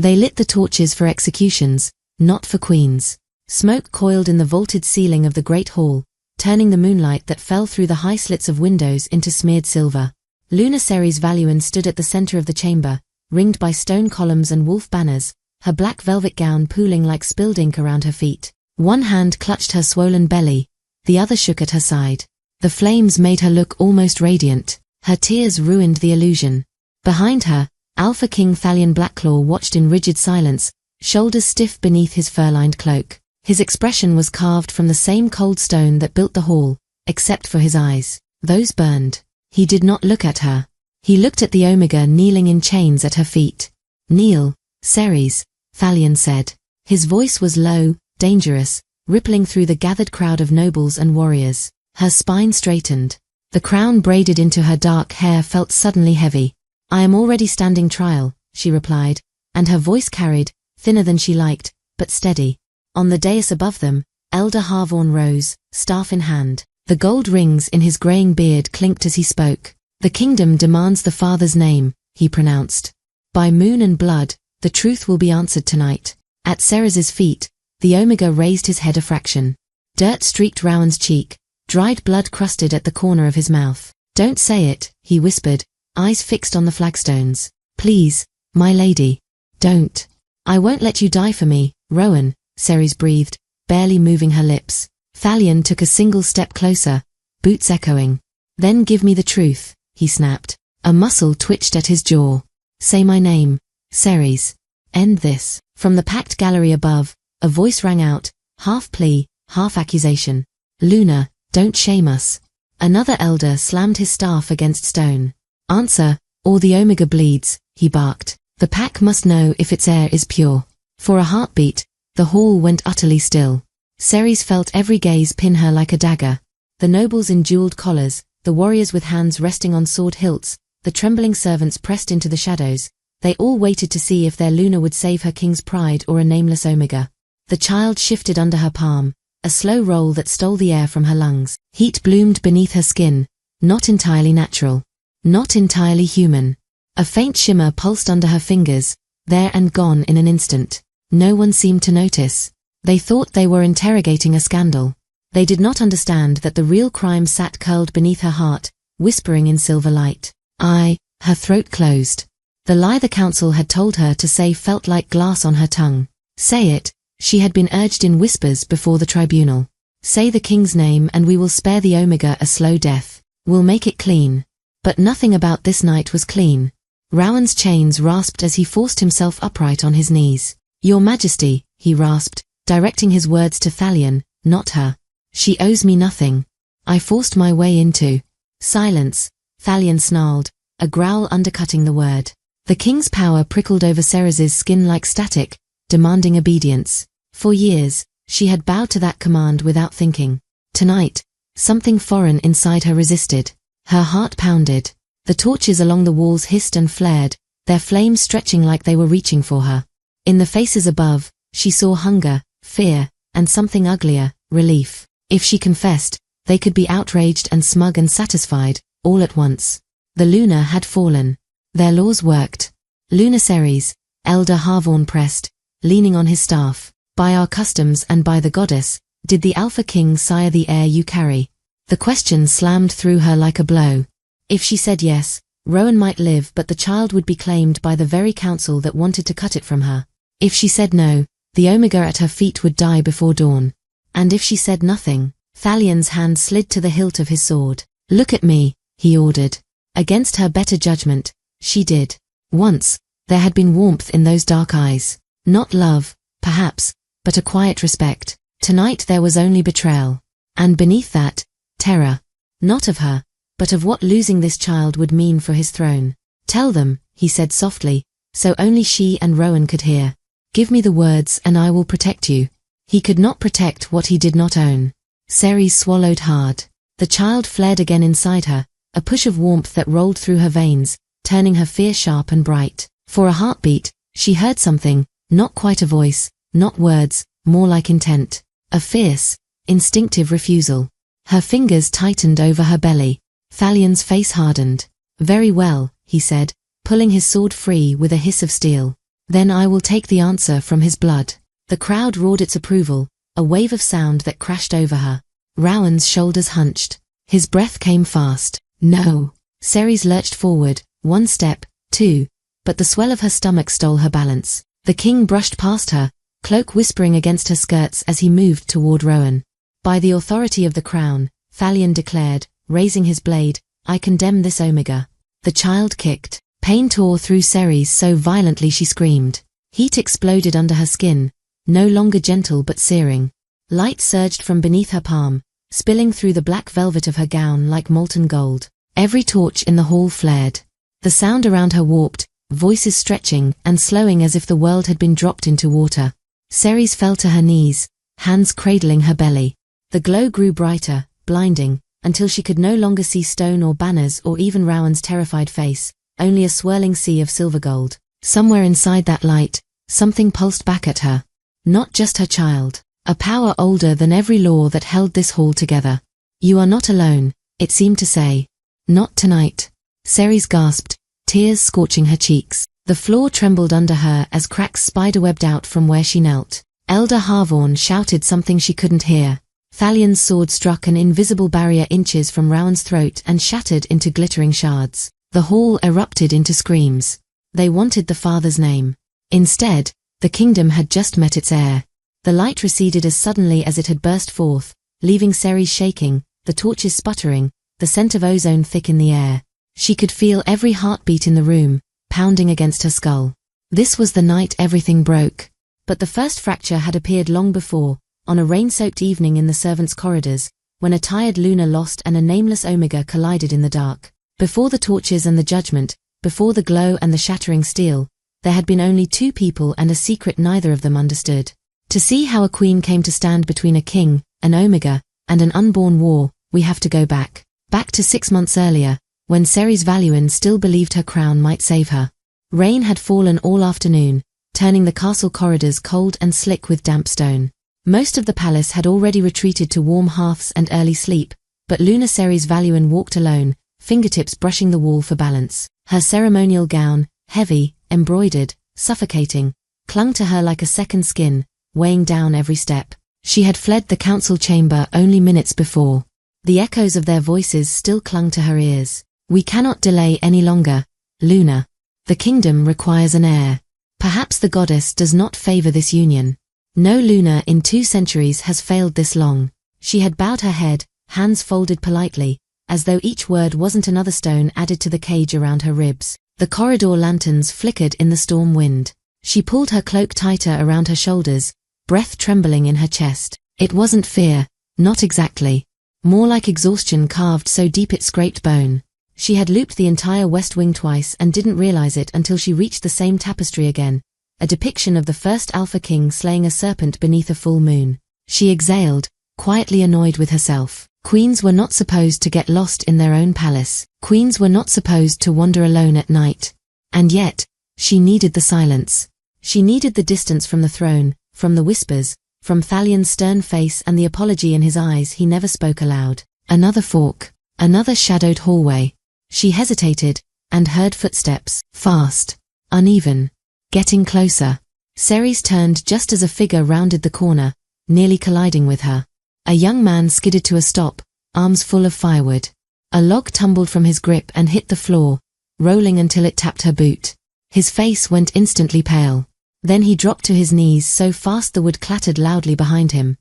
They lit the torches for executions, not for queens. Smoke coiled in the vaulted ceiling of the great hall, turning the moonlight that fell through the high slits of windows into smeared silver. Luna Ceres Valuan stood at the center of the chamber, ringed by stone columns and wolf banners, her black velvet gown pooling like spilled ink around her feet. One hand clutched her swollen belly, the other shook at her side. The flames made her look almost radiant. Her tears ruined the illusion. Behind her, Alpha King Thalion Blackclaw watched in rigid silence, shoulders stiff beneath his fur-lined cloak. His expression was carved from the same cold stone that built the hall, except for his eyes. Those burned. He did not look at her. He looked at the Omega kneeling in chains at her feet. "Kneel, Ceres," Thalion said. His voice was low, dangerous, rippling through the gathered crowd of nobles and warriors. Her spine straightened. The crown braided into her dark hair felt suddenly heavy. "I am already standing trial," she replied, and her voice carried, thinner than she liked, but steady. On the dais above them, Elder Harvorn rose, staff in hand. The gold rings in his graying beard clinked as he spoke. "The kingdom demands the father's name," he pronounced. "By moon and blood, the truth will be answered tonight." At Ceres's feet, the Omega raised his head a fraction. Dirt streaked Rowan's cheek, dried blood crusted at the corner of his mouth. "Don't say it," he whispered, eyes fixed on the flagstones. "Please, my lady. Don't. I won't let you die for me, Rowan," Ceres breathed, barely moving her lips. Thalion took a single step closer, boots echoing. "Then give me the truth," he snapped. A muscle twitched at his jaw. "Say my name, Ceres. End this." From the packed gallery above, a voice rang out, half plea, half accusation. "Luna, don't shame us." Another elder slammed his staff against stone. "Answer, or the Omega bleeds," he barked. "The pack must know if its heir is pure." For a heartbeat, the hall went utterly still. Ceres felt every gaze pin her like a dagger. The nobles in jeweled collars, the warriors with hands resting on sword hilts, the trembling servants pressed into the shadows, they all waited to see if their Luna would save her king's pride or a nameless Omega. The child shifted under her palm, a slow roll that stole the air from her lungs. Heat bloomed beneath her skin, not entirely natural. Not entirely human. A faint shimmer pulsed under her fingers, there and gone in an instant. No one seemed to notice. They thought they were interrogating a scandal. They did not understand that the real crime sat curled beneath her heart, whispering in silver light. Her throat closed. The lie the council had told her to say felt like glass on her tongue. Say it, she had been urged in whispers before the tribunal. Say the king's name and we will spare the Omega a slow death. We'll make it clean. But nothing about this night was clean. Rowan's chains rasped as he forced himself upright on his knees. "Your Majesty," he rasped, directing his words to Thalion, not her. "She owes me nothing. I forced my way into—" "Silence," Thalion snarled, a growl undercutting the word. The king's power prickled over Ceres's skin like static, demanding obedience. For years, she had bowed to that command without thinking. Tonight, something foreign inside her resisted. Her heart pounded. The torches along the walls hissed and flared, their flames stretching like they were reaching for her. In the faces above, she saw hunger, fear, and something uglier, relief. If she confessed, they could be outraged and smug and satisfied, all at once. The Luna had fallen. Their laws worked. "Luna Ceres," Elder Harvorn pressed, leaning on his staff. "By our customs and by the goddess, did the Alpha King sire the heir you carry?" The question slammed through her like a blow. If she said yes, Rowan might live but the child would be claimed by the very council that wanted to cut it from her. If she said no, the Omega at her feet would die before dawn. And if she said nothing, Thalion's hand slid to the hilt of his sword. "Look at me," he ordered. Against her better judgment, she did. Once, there had been warmth in those dark eyes. Not love, perhaps, but a quiet respect. Tonight there was only betrayal. And beneath that, terror. Not of her, but of what losing this child would mean for his throne. "Tell them," he said softly, so only she and Rowan could hear. "Give me the words and I will protect you." He could not protect what he did not own. Ceres swallowed hard. The child flared again inside her, a push of warmth that rolled through her veins, turning her fear sharp and bright. For a heartbeat, she heard something, not quite a voice, not words, more like intent. A fierce, instinctive refusal. Her fingers tightened over her belly. Thalion's face hardened. "Very well," he said, pulling his sword free with a hiss of steel. Then I will take the answer from his blood. The crowd roared its approval, a wave of sound that crashed over her. Rowan's shoulders hunched. His breath came fast. No. Ceres lurched forward, 1 step, 2, but the swell of her stomach stole her balance. The king brushed past her, cloak whispering against her skirts as he moved toward Rowan. By the authority of the crown, Thalion declared, raising his blade, I condemn this Omega. The child kicked. Pain tore through Ceres so violently she screamed. Heat exploded under her skin, no longer gentle but searing. Light surged from beneath her palm, spilling through the black velvet of her gown like molten gold. Every torch in the hall flared. The sound around her warped, voices stretching and slowing as if the world had been dropped into water. Ceres fell to her knees, hands cradling her belly. The glow grew brighter, blinding, until she could no longer see stone or banners or even Rowan's terrified face, only a swirling sea of silver gold. Somewhere inside that light, something pulsed back at her. Not just her child. A power older than every law that held this hall together. You are not alone, it seemed to say. Not tonight. Ceres gasped, tears scorching her cheeks. The floor trembled under her as cracks spiderwebbed out from where she knelt. Elder Harvorn shouted something she couldn't hear. Thalion's sword struck an invisible barrier inches from Rowan's throat and shattered into glittering shards. The hall erupted into screams. They wanted the father's name. Instead, the kingdom had just met its heir. The light receded as suddenly as it had burst forth, leaving Ceres shaking, the torches sputtering, the scent of ozone thick in the air. She could feel every heartbeat in the room, pounding against her skull. This was the night everything broke. But the first fracture had appeared long before, on a rain-soaked evening in the servants' corridors, when a tired Luna lost and a nameless Omega collided in the dark. Before the torches and the judgment, before the glow and the shattering steel, there had been only 2 people and a secret neither of them understood. To see how a queen came to stand between a king, an Omega, and an unborn war, we have to go back. Back to 6 months earlier, when Ceres Valuin still believed her crown might save her. Rain had fallen all afternoon, turning the castle corridors cold and slick with damp stone. Most of the palace had already retreated to warm hearths and early sleep, but Luna Ceres Valuin walked alone, fingertips brushing the wall for balance. Her ceremonial gown, heavy, embroidered, suffocating, clung to her like a second skin, weighing down every step. She had fled the council chamber only minutes before. The echoes of their voices still clung to her ears. We cannot delay any longer, Luna. The kingdom requires an heir. Perhaps the goddess does not favor this union. No Luna in 2 centuries has failed this long. She had bowed her head, hands folded politely, as though each word wasn't another stone added to the cage around her ribs. The corridor lanterns flickered in the storm wind. She pulled her cloak tighter around her shoulders, breath trembling in her chest. It wasn't fear, not exactly. More like exhaustion carved so deep it scraped bone. She had looped the entire west wing twice and didn't realize it until she reached the same tapestry again, a depiction of the first Alpha King slaying a serpent beneath a full moon. She exhaled, quietly annoyed with herself. Queens were not supposed to get lost in their own palace. Queens were not supposed to wander alone at night. And yet, she needed the silence. She needed the distance from the throne, from the whispers, from Thalion's stern face and the apology in his eyes he never spoke aloud. Another fork, another shadowed hallway. She hesitated, and heard footsteps, fast, uneven, getting closer. Ceres turned just as a figure rounded the corner, nearly colliding with her. A young man skidded to a stop, arms full of firewood. A log tumbled from his grip and hit the floor, rolling until it tapped her boot. His face went instantly pale. Then he dropped to his knees so fast the wood clattered loudly behind him.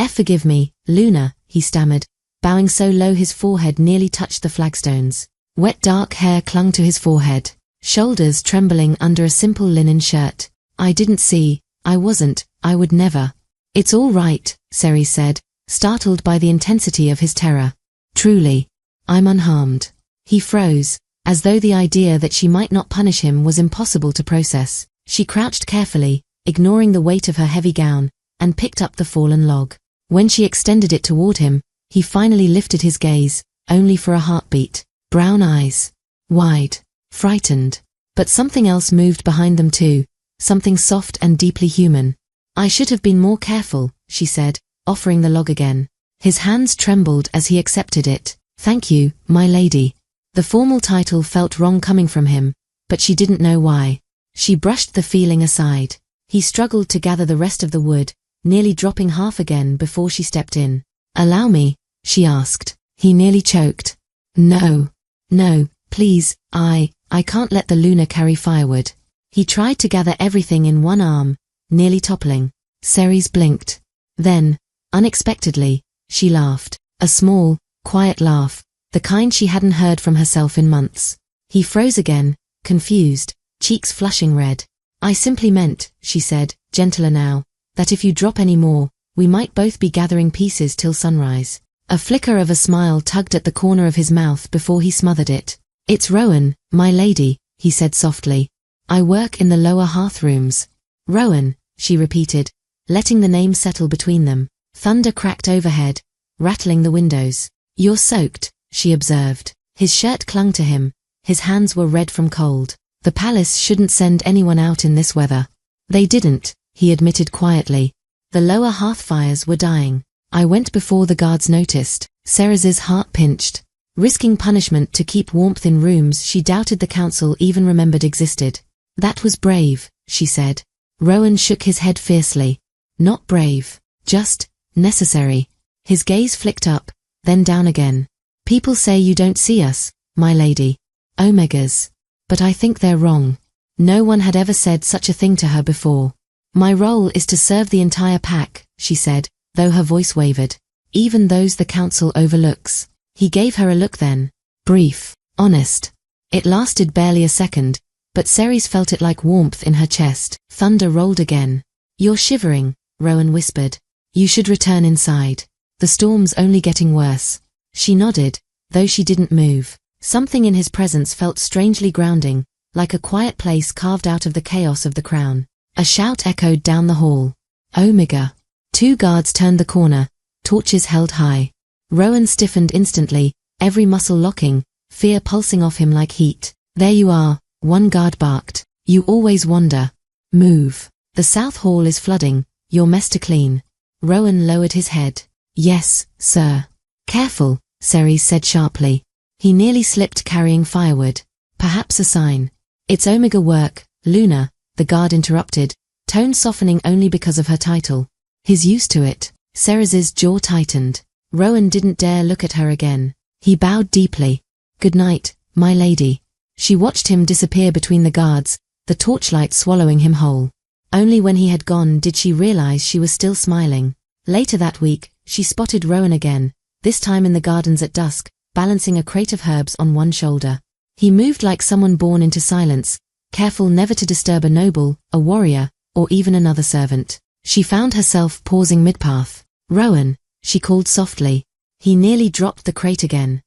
Forgive me, Luna, he stammered, bowing so low his forehead nearly touched the flagstones. Wet dark hair clung to his forehead, shoulders trembling under a simple linen shirt. I didn't see, I would never. It's all right, Ceres said, startled by the intensity of his terror. Truly, I'm unharmed. He froze, as though the idea that she might not punish him was impossible to process. She crouched carefully, ignoring the weight of her heavy gown, and picked up the fallen log. When she extended it toward him, he finally lifted his gaze, only for a heartbeat. Brown eyes. Wide. Frightened. But something else moved behind them too, something soft and deeply human. I should have been more careful, she said, offering the log again. His hands trembled as he accepted it. Thank you, my lady. The formal title felt wrong coming from him, but she didn't know why. She brushed the feeling aside. He struggled to gather the rest of the wood, nearly dropping half again before she stepped in. "Allow me?" she asked. He nearly choked. No, please, I can't let the Luna carry firewood." He tried to gather everything in one arm, nearly toppling. Ceres blinked. Then, unexpectedly, she laughed. A small, quiet laugh, the kind she hadn't heard from herself in months. He froze again, confused, cheeks flushing red. "I simply meant," she said, gentler now, "that if you drop any more, we might both be gathering pieces till sunrise." A flicker of a smile tugged at the corner of his mouth before he smothered it. "It's Rowan, my lady," he said softly. "I work in the lower hearth rooms." "Rowan," she repeated, letting the name settle between them. Thunder cracked overhead, rattling the windows. "You're soaked," she observed. His shirt clung to him, his hands were red from cold. "The palace shouldn't send anyone out in this weather." "They didn't," he admitted quietly. "The lower hearth fires were dying. I went before the guards noticed." Ceres's heart pinched. Risking punishment to keep warmth in rooms she doubted the council even remembered existed. "That was brave," she said. Rowan shook his head fiercely. "Not brave, just necessary." His gaze flicked up, then down again. "People say you don't see us, my lady. Omegas. But I think they're wrong." No one had ever said such a thing to her before. "My role is to serve the entire pack," she said, though her voice wavered. "Even those the council overlooks." He gave her a look then. Brief, honest. It lasted barely a second, but Ceres felt it like warmth in her chest. Thunder rolled again. "You're shivering," Rowan whispered. "You should return inside. The storm's only getting worse." She nodded, though she didn't move. Something in his presence felt strangely grounding, like a quiet place carved out of the chaos of the crown. A shout echoed down the hall. "Omega!" 2 guards turned the corner, torches held high. Rowan stiffened instantly, every muscle locking, fear pulsing off him like heat. "There you are," one guard barked. "You always wander. Move. The south hall is flooding, your mess to clean." Rowan lowered his head. "Yes, sir." "Careful," Ceres said sharply. He nearly slipped carrying firewood. "Perhaps a sign." "It's Omega work, Luna," the guard interrupted, tone softening only because of her title. "He's used to it." Ceres's jaw tightened. Rowan didn't dare look at her again. He bowed deeply. "Good night, my lady." She watched him disappear between the guards, the torchlight swallowing him whole. Only when he had gone did she realize she was still smiling. Later that week, she spotted Rowan again, this time in the gardens at dusk, balancing a crate of herbs on one shoulder. He moved like someone born into silence, careful never to disturb a noble, a warrior, or even another servant. She found herself pausing mid-path. "Rowan," she called softly. He nearly dropped the crate again.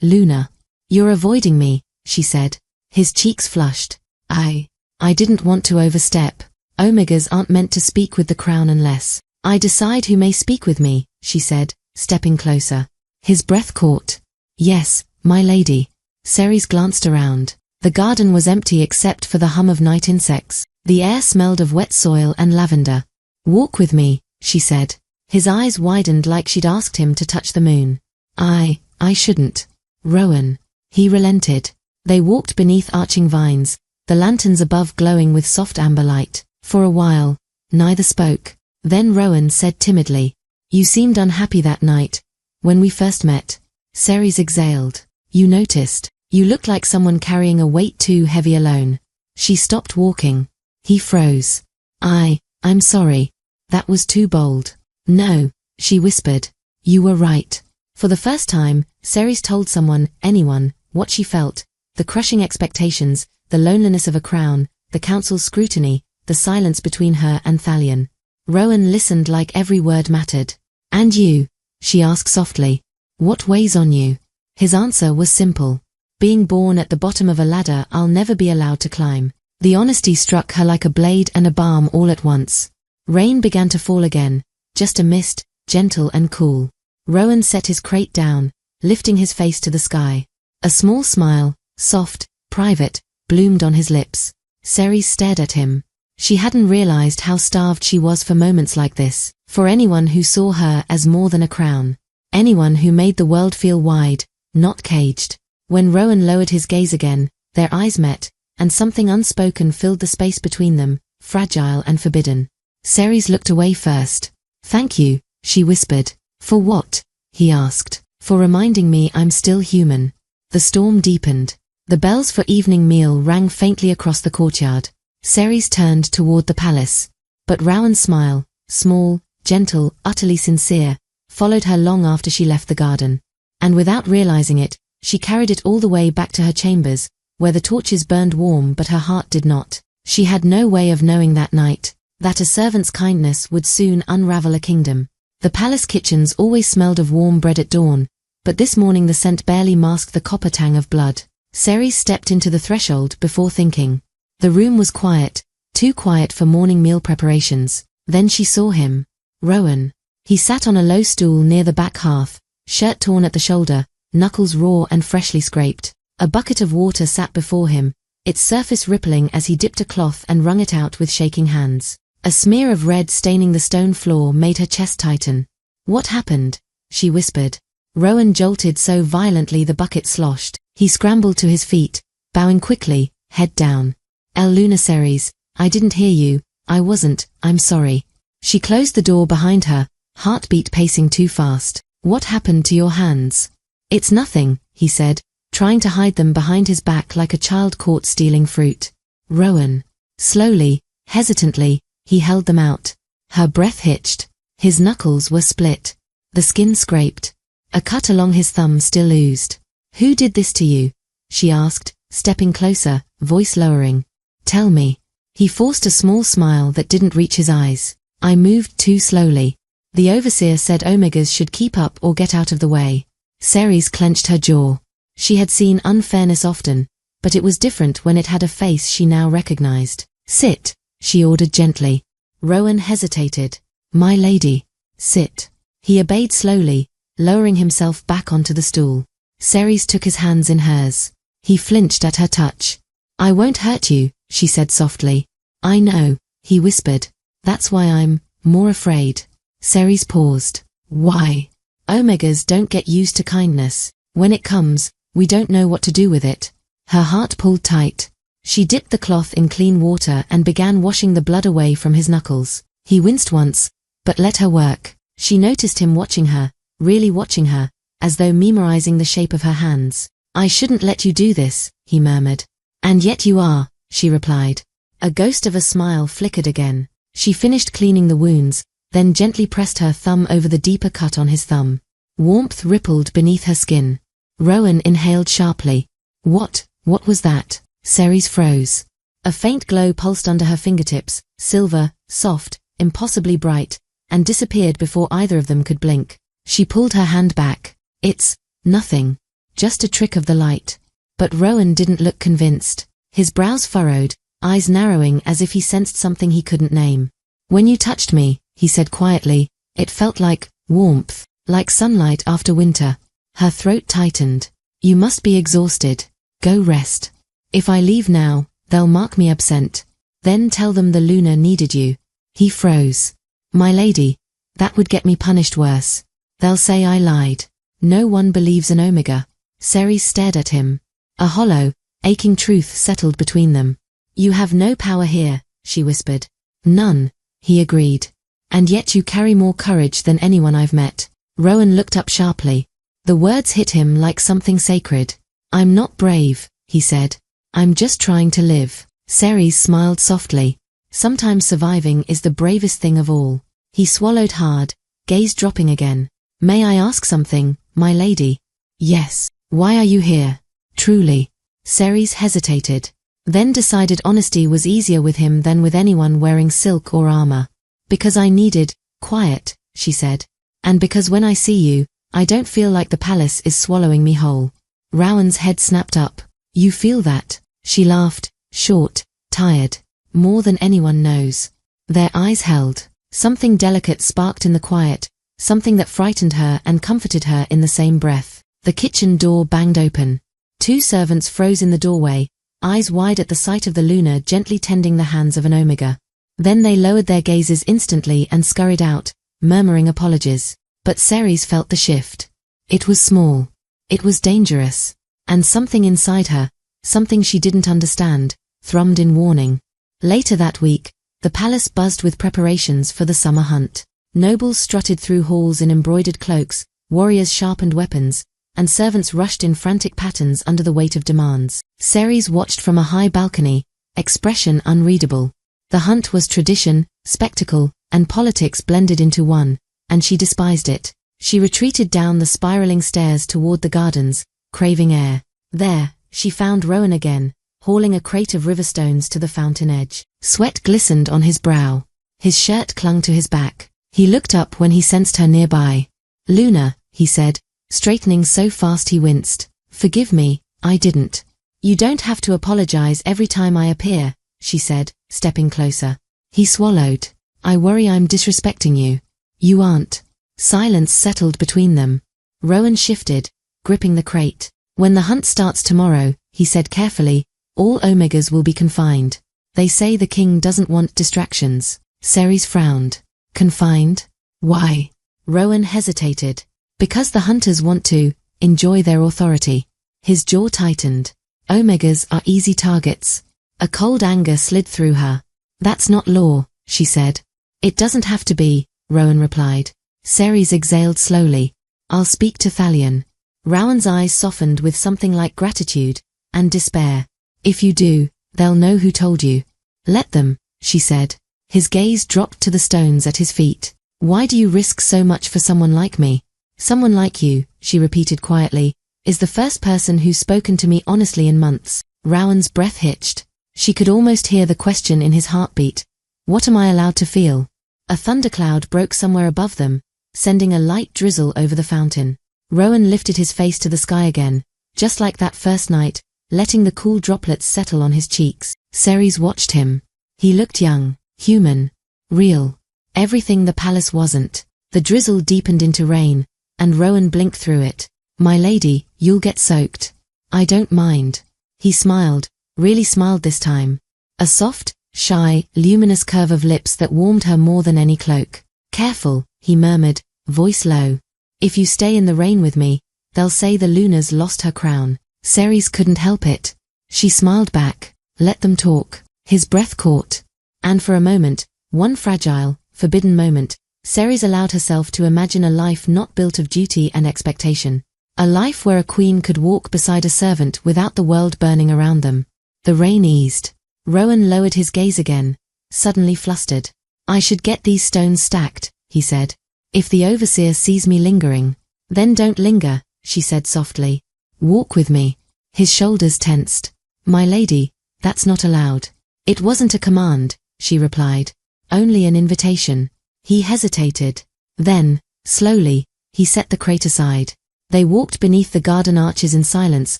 Luna. "You're avoiding me," she said. His cheeks flushed. I didn't want to overstep. Omegas aren't meant to speak with the crown unless I decide who may speak with me," she said, stepping closer. His breath caught. "Yes, my lady." Ceres glanced around. The garden was empty except for the hum of night insects. The air smelled of wet soil and lavender. "Walk with me," she said. His eyes widened like she'd asked him to touch the moon. I shouldn't. Rowan." He relented. They walked beneath arching vines, the lanterns above glowing with soft amber light. For a while, neither spoke. Then Rowan said timidly, "You seemed unhappy that night, when we first met." Ceres exhaled. "You noticed. You looked like someone carrying a weight too heavy alone." She stopped walking. He froze. I'm sorry. That was too bold." "No," she whispered. "You were right." For the first time, Ceres told someone, anyone, what she felt. The crushing expectations, the loneliness of a crown, the council's scrutiny, the silence between her and Thalion. Rowan listened like every word mattered. "And you?" she asked softly. "What weighs on you?" His answer was simple. "Being born at the bottom of a ladder I'll never be allowed to climb." The honesty struck her like a blade and a balm all at once. Rain began to fall again, just a mist, gentle and cool. Rowan set his crate down, lifting his face to the sky. A small smile, soft, private, bloomed on his lips. Ceres stared at him. She hadn't realized how starved she was for moments like this, for anyone who saw her as more than a crown. Anyone who made the world feel wide, not caged. When Rowan lowered his gaze again, their eyes met, and something unspoken filled the space between them, fragile and forbidden. Ceres looked away first. "Thank you," she whispered. "For what?" he asked. "For reminding me I'm still human." The storm deepened. The bells for evening meal rang faintly across the courtyard. Ceres turned toward the palace. But Rowan's smile, small, gentle, utterly sincere, followed her long after she left the garden. And without realizing it, she carried it all the way back to her chambers, where the torches burned warm but her heart did not. She had no way of knowing that night that a servant's kindness would soon unravel a kingdom. The palace kitchens always smelled of warm bread at dawn, but this morning the scent barely masked the copper tang of blood. Ceres stepped into the threshold before thinking. The room was quiet, too quiet for morning meal preparations. Then she saw him. Rowan. He sat on a low stool near the back hearth, shirt torn at the shoulder, knuckles raw and freshly scraped. A bucket of water sat before him, its surface rippling as he dipped a cloth and wrung it out with shaking hands. A smear of red staining the stone floor made her chest tighten. "What happened?" she whispered. Rowan jolted so violently the bucket sloshed. He scrambled to his feet, bowing quickly, head down. "Luna Ceres, I didn't hear you. I'm sorry." She closed the door behind her, heartbeat pacing too fast. "What happened to your hands?" "It's nothing," he said, trying to hide them behind his back like a child caught stealing fruit. "Rowan." Slowly, hesitantly, he held them out. Her breath hitched. His knuckles were split. The skin scraped. A cut along his thumb still oozed. "Who did this to you?" she asked, stepping closer, voice lowering. "Tell me." He forced a small smile that didn't reach his eyes. "I moved too slowly. The overseer said Omegas should keep up or get out of the way." Ceres clenched her jaw. She had seen unfairness often, but it was different when it had a face she now recognized. "Sit," she ordered gently. Rowan hesitated. "My lady." "Sit." He obeyed slowly, lowering himself back onto the stool. Ceres took his hands in hers. He flinched at her touch. "I won't hurt you," she said softly. "I know," he whispered. "That's why I'm more afraid." Ceres paused. "Why?" "Omegas don't get used to kindness. When it comes, we don't know what to do with it." Her heart pulled tight. She dipped the cloth in clean water and began washing the blood away from his knuckles. He winced once, but let her work. She noticed him watching her, really watching her, as though memorizing the shape of her hands. "I shouldn't let you do this," he murmured. "And yet you are," she replied. A ghost of a smile flickered again. She finished cleaning the wounds, then gently pressed her thumb over the deeper cut on his thumb. Warmth rippled beneath her skin. Rowan inhaled sharply. What was that?" Ceres froze. A faint glow pulsed under her fingertips, silver, soft, impossibly bright, and disappeared before either of them could blink. She pulled her hand back. "It's nothing. Just a trick of the light." But Rowan didn't look convinced. His brows furrowed, eyes narrowing as if he sensed something he couldn't name. "When you touched me," he said quietly, "it felt like warmth, like sunlight after winter." Her throat tightened. "You must be exhausted. Go rest. If I leave now, they'll mark me absent. Then tell them the Luna needed you." He froze. "My lady, that would get me punished worse. They'll say I lied. No one believes an Omega." Ceres stared at him. A hollow, aching truth settled between them. "You have no power here," she whispered. "None," he agreed. "And yet you carry more courage than anyone I've met." Rowan looked up sharply. The words hit him like something sacred. "I'm not brave," he said. "I'm just trying to live." Ceres smiled softly. "Sometimes surviving is the bravest thing of all." He swallowed hard, gaze dropping again. "May I ask something, my lady?" "Yes." "Why are you here? Truly?" Ceres hesitated, then decided honesty was easier with him than with anyone wearing silk or armor. "Because I needed quiet," she said. "And because when I see you, I don't feel like the palace is swallowing me whole." Rowan's head snapped up. "You feel that?" She laughed, short, tired. "More than anyone knows." Their eyes held. Something delicate sparked in the quiet, something that frightened her and comforted her in the same breath. The kitchen door banged open. Two servants froze in the doorway, eyes wide at the sight of the Luna gently tending the hands of an Omega. Then they lowered their gazes instantly and scurried out, murmuring apologies. But Ceres felt the shift. It was small. It was dangerous. And something inside her, something she didn't understand, thrummed in warning. Later that week, the palace buzzed with preparations for the summer hunt. Nobles strutted through halls in embroidered cloaks, warriors sharpened weapons, and servants rushed in frantic patterns under the weight of demands. Ceres watched from a high balcony, expression unreadable. The hunt was tradition, spectacle, and politics blended into one, and she despised it. She retreated down the spiraling stairs toward the gardens, craving air. There, she found Rowan again, hauling a crate of river stones to the fountain edge. Sweat glistened on his brow. His shirt clung to his back. He looked up when he sensed her nearby. "Luna," he said, straightening so fast he winced. "Forgive me, I didn't." "You don't have to apologize every time I appear," she said, stepping closer. He swallowed. "I worry I'm disrespecting you." "You aren't." Silence settled between them. Rowan shifted, gripping the crate. "When the hunt starts tomorrow," he said carefully, "all Omegas will be confined. They say the king doesn't want distractions." Ceres frowned. "Confined? Why?" Rowan hesitated. "Because the hunters want to enjoy their authority." His jaw tightened. "Omegas are easy targets." A cold anger slid through her. "That's not law," she said. "It doesn't have to be," Rowan replied. Ceres exhaled slowly. "I'll speak to Thalion." Rowan's eyes softened with something like gratitude and despair. "If you do, they'll know who told you." "Let them," she said. His gaze dropped to the stones at his feet. "Why do you risk so much for someone like me?" "Someone like you," she repeated quietly, "is the first person who's spoken to me honestly in months." Rowan's breath hitched. She could almost hear the question in his heartbeat. "What am I allowed to feel?" A thundercloud broke somewhere above them, sending a light drizzle over the fountain. Rowan lifted his face to the sky again, just like that first night, letting the cool droplets settle on his cheeks. Ceres watched him. He looked young, human, real. Everything the palace wasn't. The drizzle deepened into rain, and Rowan blinked through it. "My lady, you'll get soaked." "I don't mind." He smiled, really smiled this time. A soft, shy, luminous curve of lips that warmed her more than any cloak. "Careful," he murmured, voice low. "If you stay in the rain with me, they'll say the Luna's lost her crown." Ceres couldn't help it. She smiled back. "Let them talk." His breath caught. And for a moment, one fragile, forbidden moment, Ceres allowed herself to imagine a life not built of duty and expectation. A life where a queen could walk beside a servant without the world burning around them. The rain eased. Rowan lowered his gaze again, suddenly flustered. "I should get these stones stacked," he said. "If the overseer sees me lingering." "Then don't linger," she said softly. "Walk with me." His shoulders tensed. "My lady, that's not allowed." "It wasn't a command," she replied. "Only an invitation." He hesitated. Then, slowly, he set the crate aside. They walked beneath the garden arches in silence,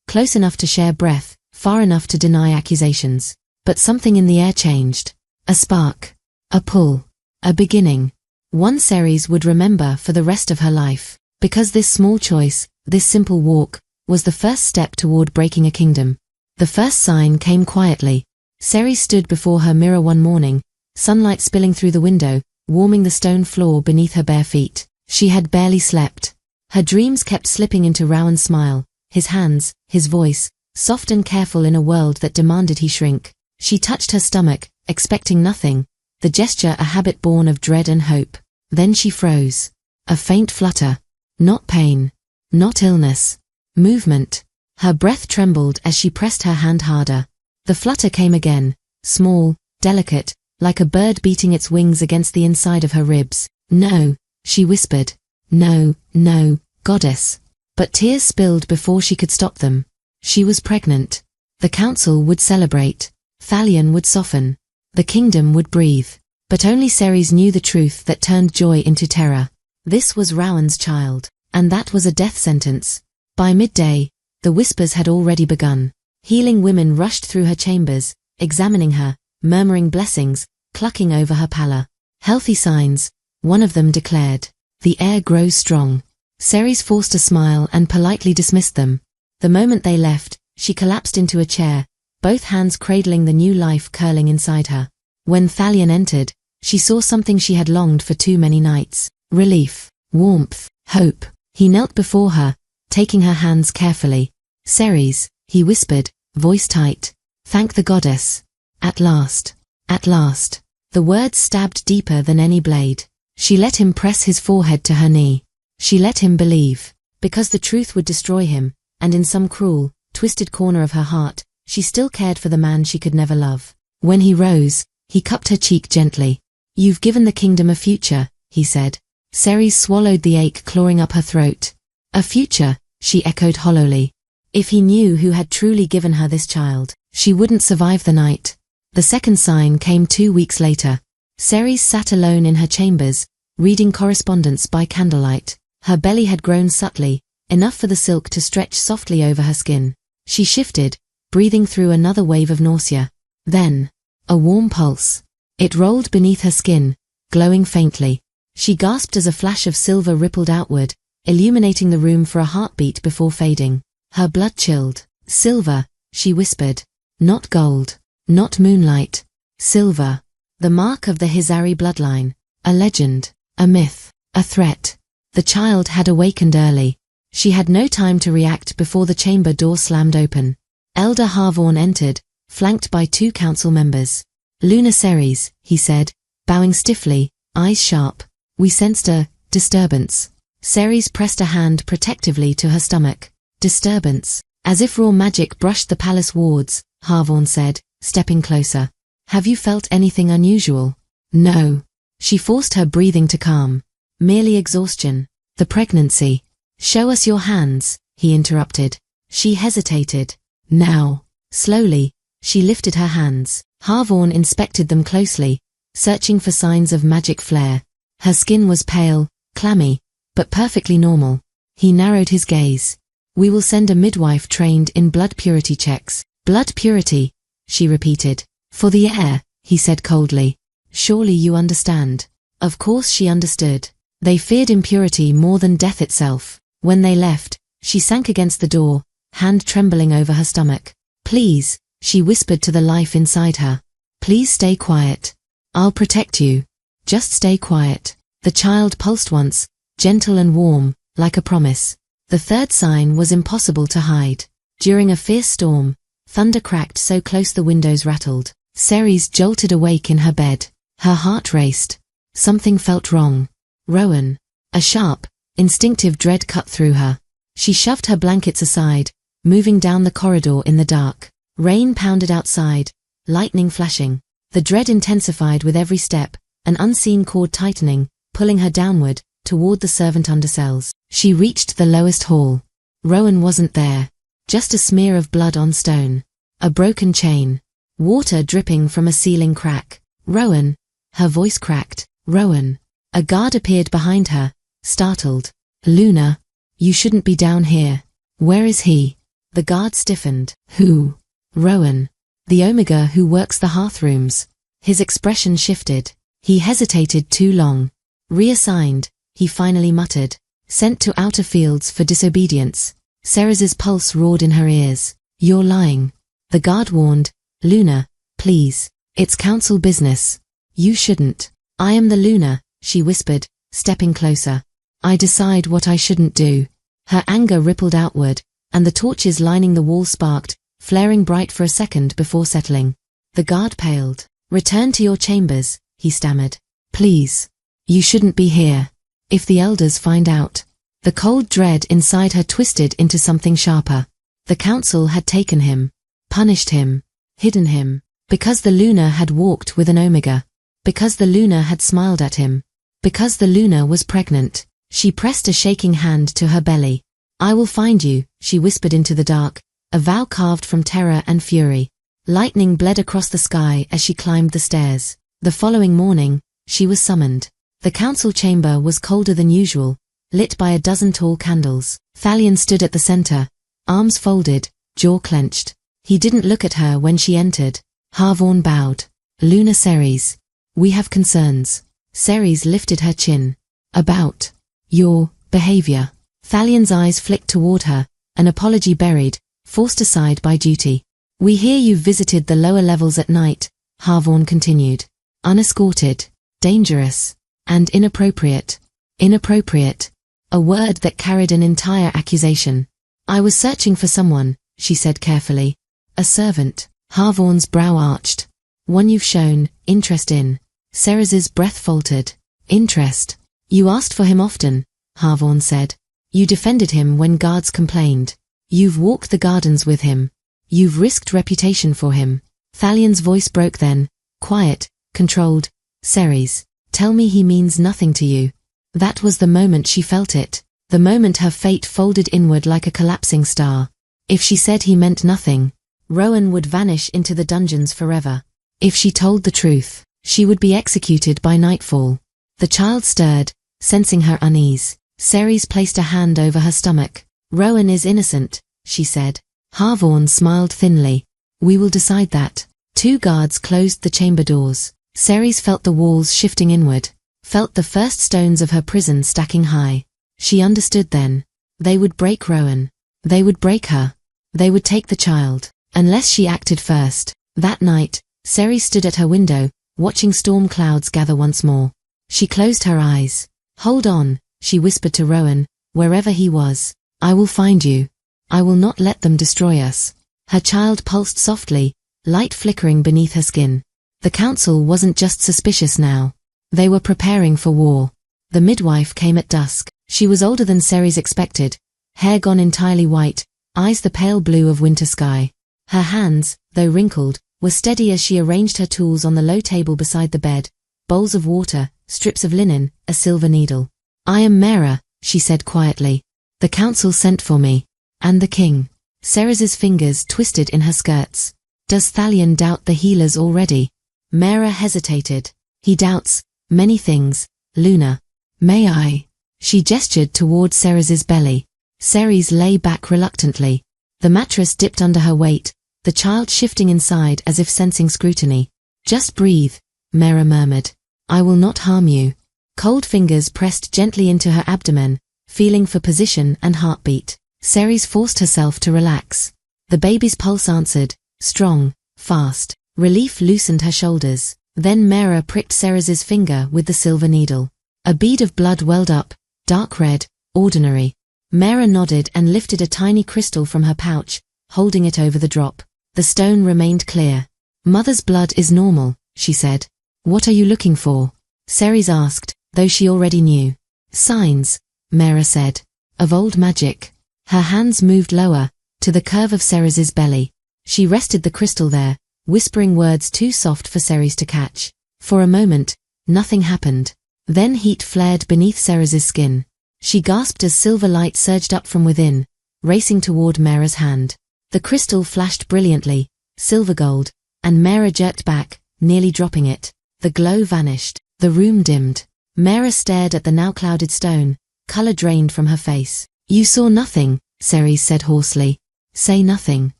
close enough to share breath, far enough to deny accusations. But something in the air changed. A spark. A pull. A beginning. One Ceres would remember for the rest of her life. Because this small choice, this simple walk, was the first step toward breaking a kingdom. The first sign came quietly. Ceres stood before her mirror one morning, sunlight spilling through the window, warming the stone floor beneath her bare feet. She had barely slept. Her dreams kept slipping into Rowan's smile, his hands, his voice, soft and careful in a world that demanded he shrink. She touched her stomach, expecting nothing, the gesture a habit born of dread and hope. Then she froze. A faint flutter. Not pain. Not illness. Movement. Her breath trembled as she pressed her hand harder. The flutter came again, small, delicate, like a bird beating its wings against the inside of her ribs. "No," she whispered. "No, no, goddess." But tears spilled before she could stop them. She was pregnant. The council would celebrate. Thalion would soften. The kingdom would breathe. But only Ceres knew the truth that turned joy into terror. This was Rowan's child, and that was a death sentence. By midday, the whispers had already begun. Healing women rushed through her chambers, examining her, murmuring blessings, clucking over her pallor. "Healthy signs," one of them declared. "The air grows strong." Ceres forced a smile and politely dismissed them. The moment they left, she collapsed into a chair, both hands cradling the new life curling inside her. When Thalion entered, she saw something she had longed for too many nights. Relief, warmth, hope. He knelt before her, taking her hands carefully. "Ceres," he whispered, voice tight. Thank the goddess. At last. At last. The words stabbed deeper than any blade. She let him press his forehead to her knee. She let him believe. Because the truth would destroy him, and in some cruel, twisted corner of her heart, she still cared for the man she could never love. When he rose, he cupped her cheek gently. You've given the kingdom a future, he said. Ceres swallowed the ache clawing up her throat. A future, she echoed hollowly. If he knew who had truly given her this child, she wouldn't survive the night. The second sign came 2 weeks later. Ceres sat alone in her chambers, reading correspondence by candlelight. Her belly had grown subtly, enough for the silk to stretch softly over her skin. She shifted, breathing through another wave of nausea. Then, a warm pulse. It rolled beneath her skin, glowing faintly. She gasped as a flash of silver rippled outward, illuminating the room for a heartbeat before fading. Her blood chilled. Silver, she whispered. Not gold. Not moonlight. Silver. The mark of the Hizari bloodline. A legend. A myth. A threat. The child had awakened early. She had no time to react before the chamber door slammed open. Elder Harvorn entered, flanked by 2 council members. Luna Ceres, he said, bowing stiffly, eyes sharp. We sensed a disturbance. Ceres pressed a hand protectively to her stomach. Disturbance. As if raw magic brushed the palace wards, Harvorn said, stepping closer. Have you felt anything unusual? No. She forced her breathing to calm. Merely exhaustion. The pregnancy. Show us your hands, he interrupted. She hesitated. Now. Slowly, she lifted her hands. Harvorn inspected them closely, searching for signs of magic flare. Her skin was pale, clammy, but perfectly normal. He narrowed his gaze. We will send a midwife trained in blood purity checks. Blood purity, she repeated. For the heir, he said coldly. Surely you understand. Of course she understood. They feared impurity more than death itself. When they left, she sank against the door, hand trembling over her stomach. Please, she whispered to the life inside her. Please stay quiet. I'll protect you. Just stay quiet. The child pulsed once, gentle and warm, like a promise. The third sign was impossible to hide. During a fierce storm, thunder cracked so close the windows rattled. Ceres jolted awake in her bed. Her heart raced. Something felt wrong. Rowan. A sharp, instinctive dread cut through her. She shoved her blankets aside, moving down the corridor in the dark. Rain pounded outside, lightning flashing. The dread intensified with every step, an unseen cord tightening, pulling her downward, toward the servant undercells. She reached the lowest hall. Rowan wasn't there. Just a smear of blood on stone. A broken chain. Water dripping from a ceiling crack. Rowan. Her voice cracked. Rowan. A guard appeared behind her, startled. Luna. You shouldn't be down here. Where is he? The guard stiffened. Who? Rowan. The Omega who works the hearthrooms. His expression shifted. He hesitated too long. Reassigned, he finally muttered. Sent to outer fields for disobedience. Ceres's pulse roared in her ears. You're lying. The guard warned. Luna, please. It's council business. You shouldn't. I am the Luna, she whispered, stepping closer. I decide what I shouldn't do. Her anger rippled outward, and the torches lining the wall sparked, flaring bright for a second before settling. The guard paled. Return to your chambers, he stammered. Please. You shouldn't be here. If the elders find out. The cold dread inside her twisted into something sharper. The council had taken him, punished him, hidden him, because the Luna had walked with an Omega, because the Luna had smiled at him, because the Luna was pregnant. She pressed a shaking hand to her belly. I will find you, she whispered into the dark, a vow carved from terror and fury. Lightning bled across the sky as she climbed the stairs. The following morning, she was summoned. The council chamber was colder than usual, lit by a dozen tall candles. Thalion stood at the center, arms folded, jaw clenched. He didn't look at her when she entered. Harvorn bowed. Luna Ceres. We have concerns. Ceres lifted her chin. About your behavior. Thalion's eyes flicked toward her, an apology buried, forced aside by duty. We hear you've visited the lower levels at night, Harvorn continued. Unescorted, dangerous, and inappropriate. Inappropriate. A word that carried an entire accusation. I was searching for someone, she said carefully. A servant. Harvorn's brow arched. One you've shown interest in. Ceres's breath faltered. Interest? You asked for him often, Harvorn said. You defended him when guards complained. You've walked the gardens with him. You've risked reputation for him. Thalion's voice broke then, quiet, controlled. Ceres, tell me he means nothing to you. That was the moment she felt it, the moment her fate folded inward like a collapsing star. If she said he meant nothing, Rowan would vanish into the dungeons forever. If she told the truth, she would be executed by nightfall. The child stirred, sensing her unease. Ceres placed a hand over her stomach. Rowan is innocent, she said. Harvorn smiled thinly. We will decide that. 2 guards closed the chamber doors. Ceres felt the walls shifting inward, felt the first stones of her prison stacking high. She understood then. They would break Rowan. They would break her. They would take the child, unless she acted first. That night, Ceres stood at her window, watching storm clouds gather once more. She closed her eyes. Hold on, she whispered to Rowan, wherever he was. I will find you. I will not let them destroy us. Her child pulsed softly, light flickering beneath her skin. The council wasn't just suspicious now. They were preparing for war. The midwife came at dusk. She was older than Ceres expected, hair gone entirely white, eyes the pale blue of winter sky. Her hands, though wrinkled, were steady as she arranged her tools on the low table beside the bed, bowls of water, strips of linen, a silver needle. I am Mera, she said quietly. The council sent for me. And the king. Ceres's fingers twisted in her skirts. Does Thalion doubt the healers already? Mera hesitated. He doubts many things, Luna. May I? She gestured toward Ceres's belly. Ceres lay back reluctantly. The mattress dipped under her weight, the child shifting inside as if sensing scrutiny. Just breathe, Mera murmured. I will not harm you. Cold fingers pressed gently into her abdomen, feeling for position and heartbeat. Ceres forced herself to relax. The baby's pulse answered, strong, fast. Relief loosened her shoulders. Then Mera pricked Ceres's finger with the silver needle. A bead of blood welled up, dark red, ordinary. Mera nodded and lifted a tiny crystal from her pouch, holding it over the drop. The stone remained clear. Mother's blood is normal, she said. What are you looking for? Ceres asked, though she already knew. Signs, Mera said. Of old magic. Her hands moved lower, to the curve of Ceres's belly. She rested the crystal there, whispering words too soft for Ceres to catch. For a moment, nothing happened. Then heat flared beneath Ceres's skin. She gasped as silver light surged up from within, racing toward Mera's hand. The crystal flashed brilliantly, silver gold, and Mera jerked back, nearly dropping it. The glow vanished. The room dimmed. Mera stared at the now clouded stone, color drained from her face. You saw nothing, Ceres said hoarsely. Say nothing.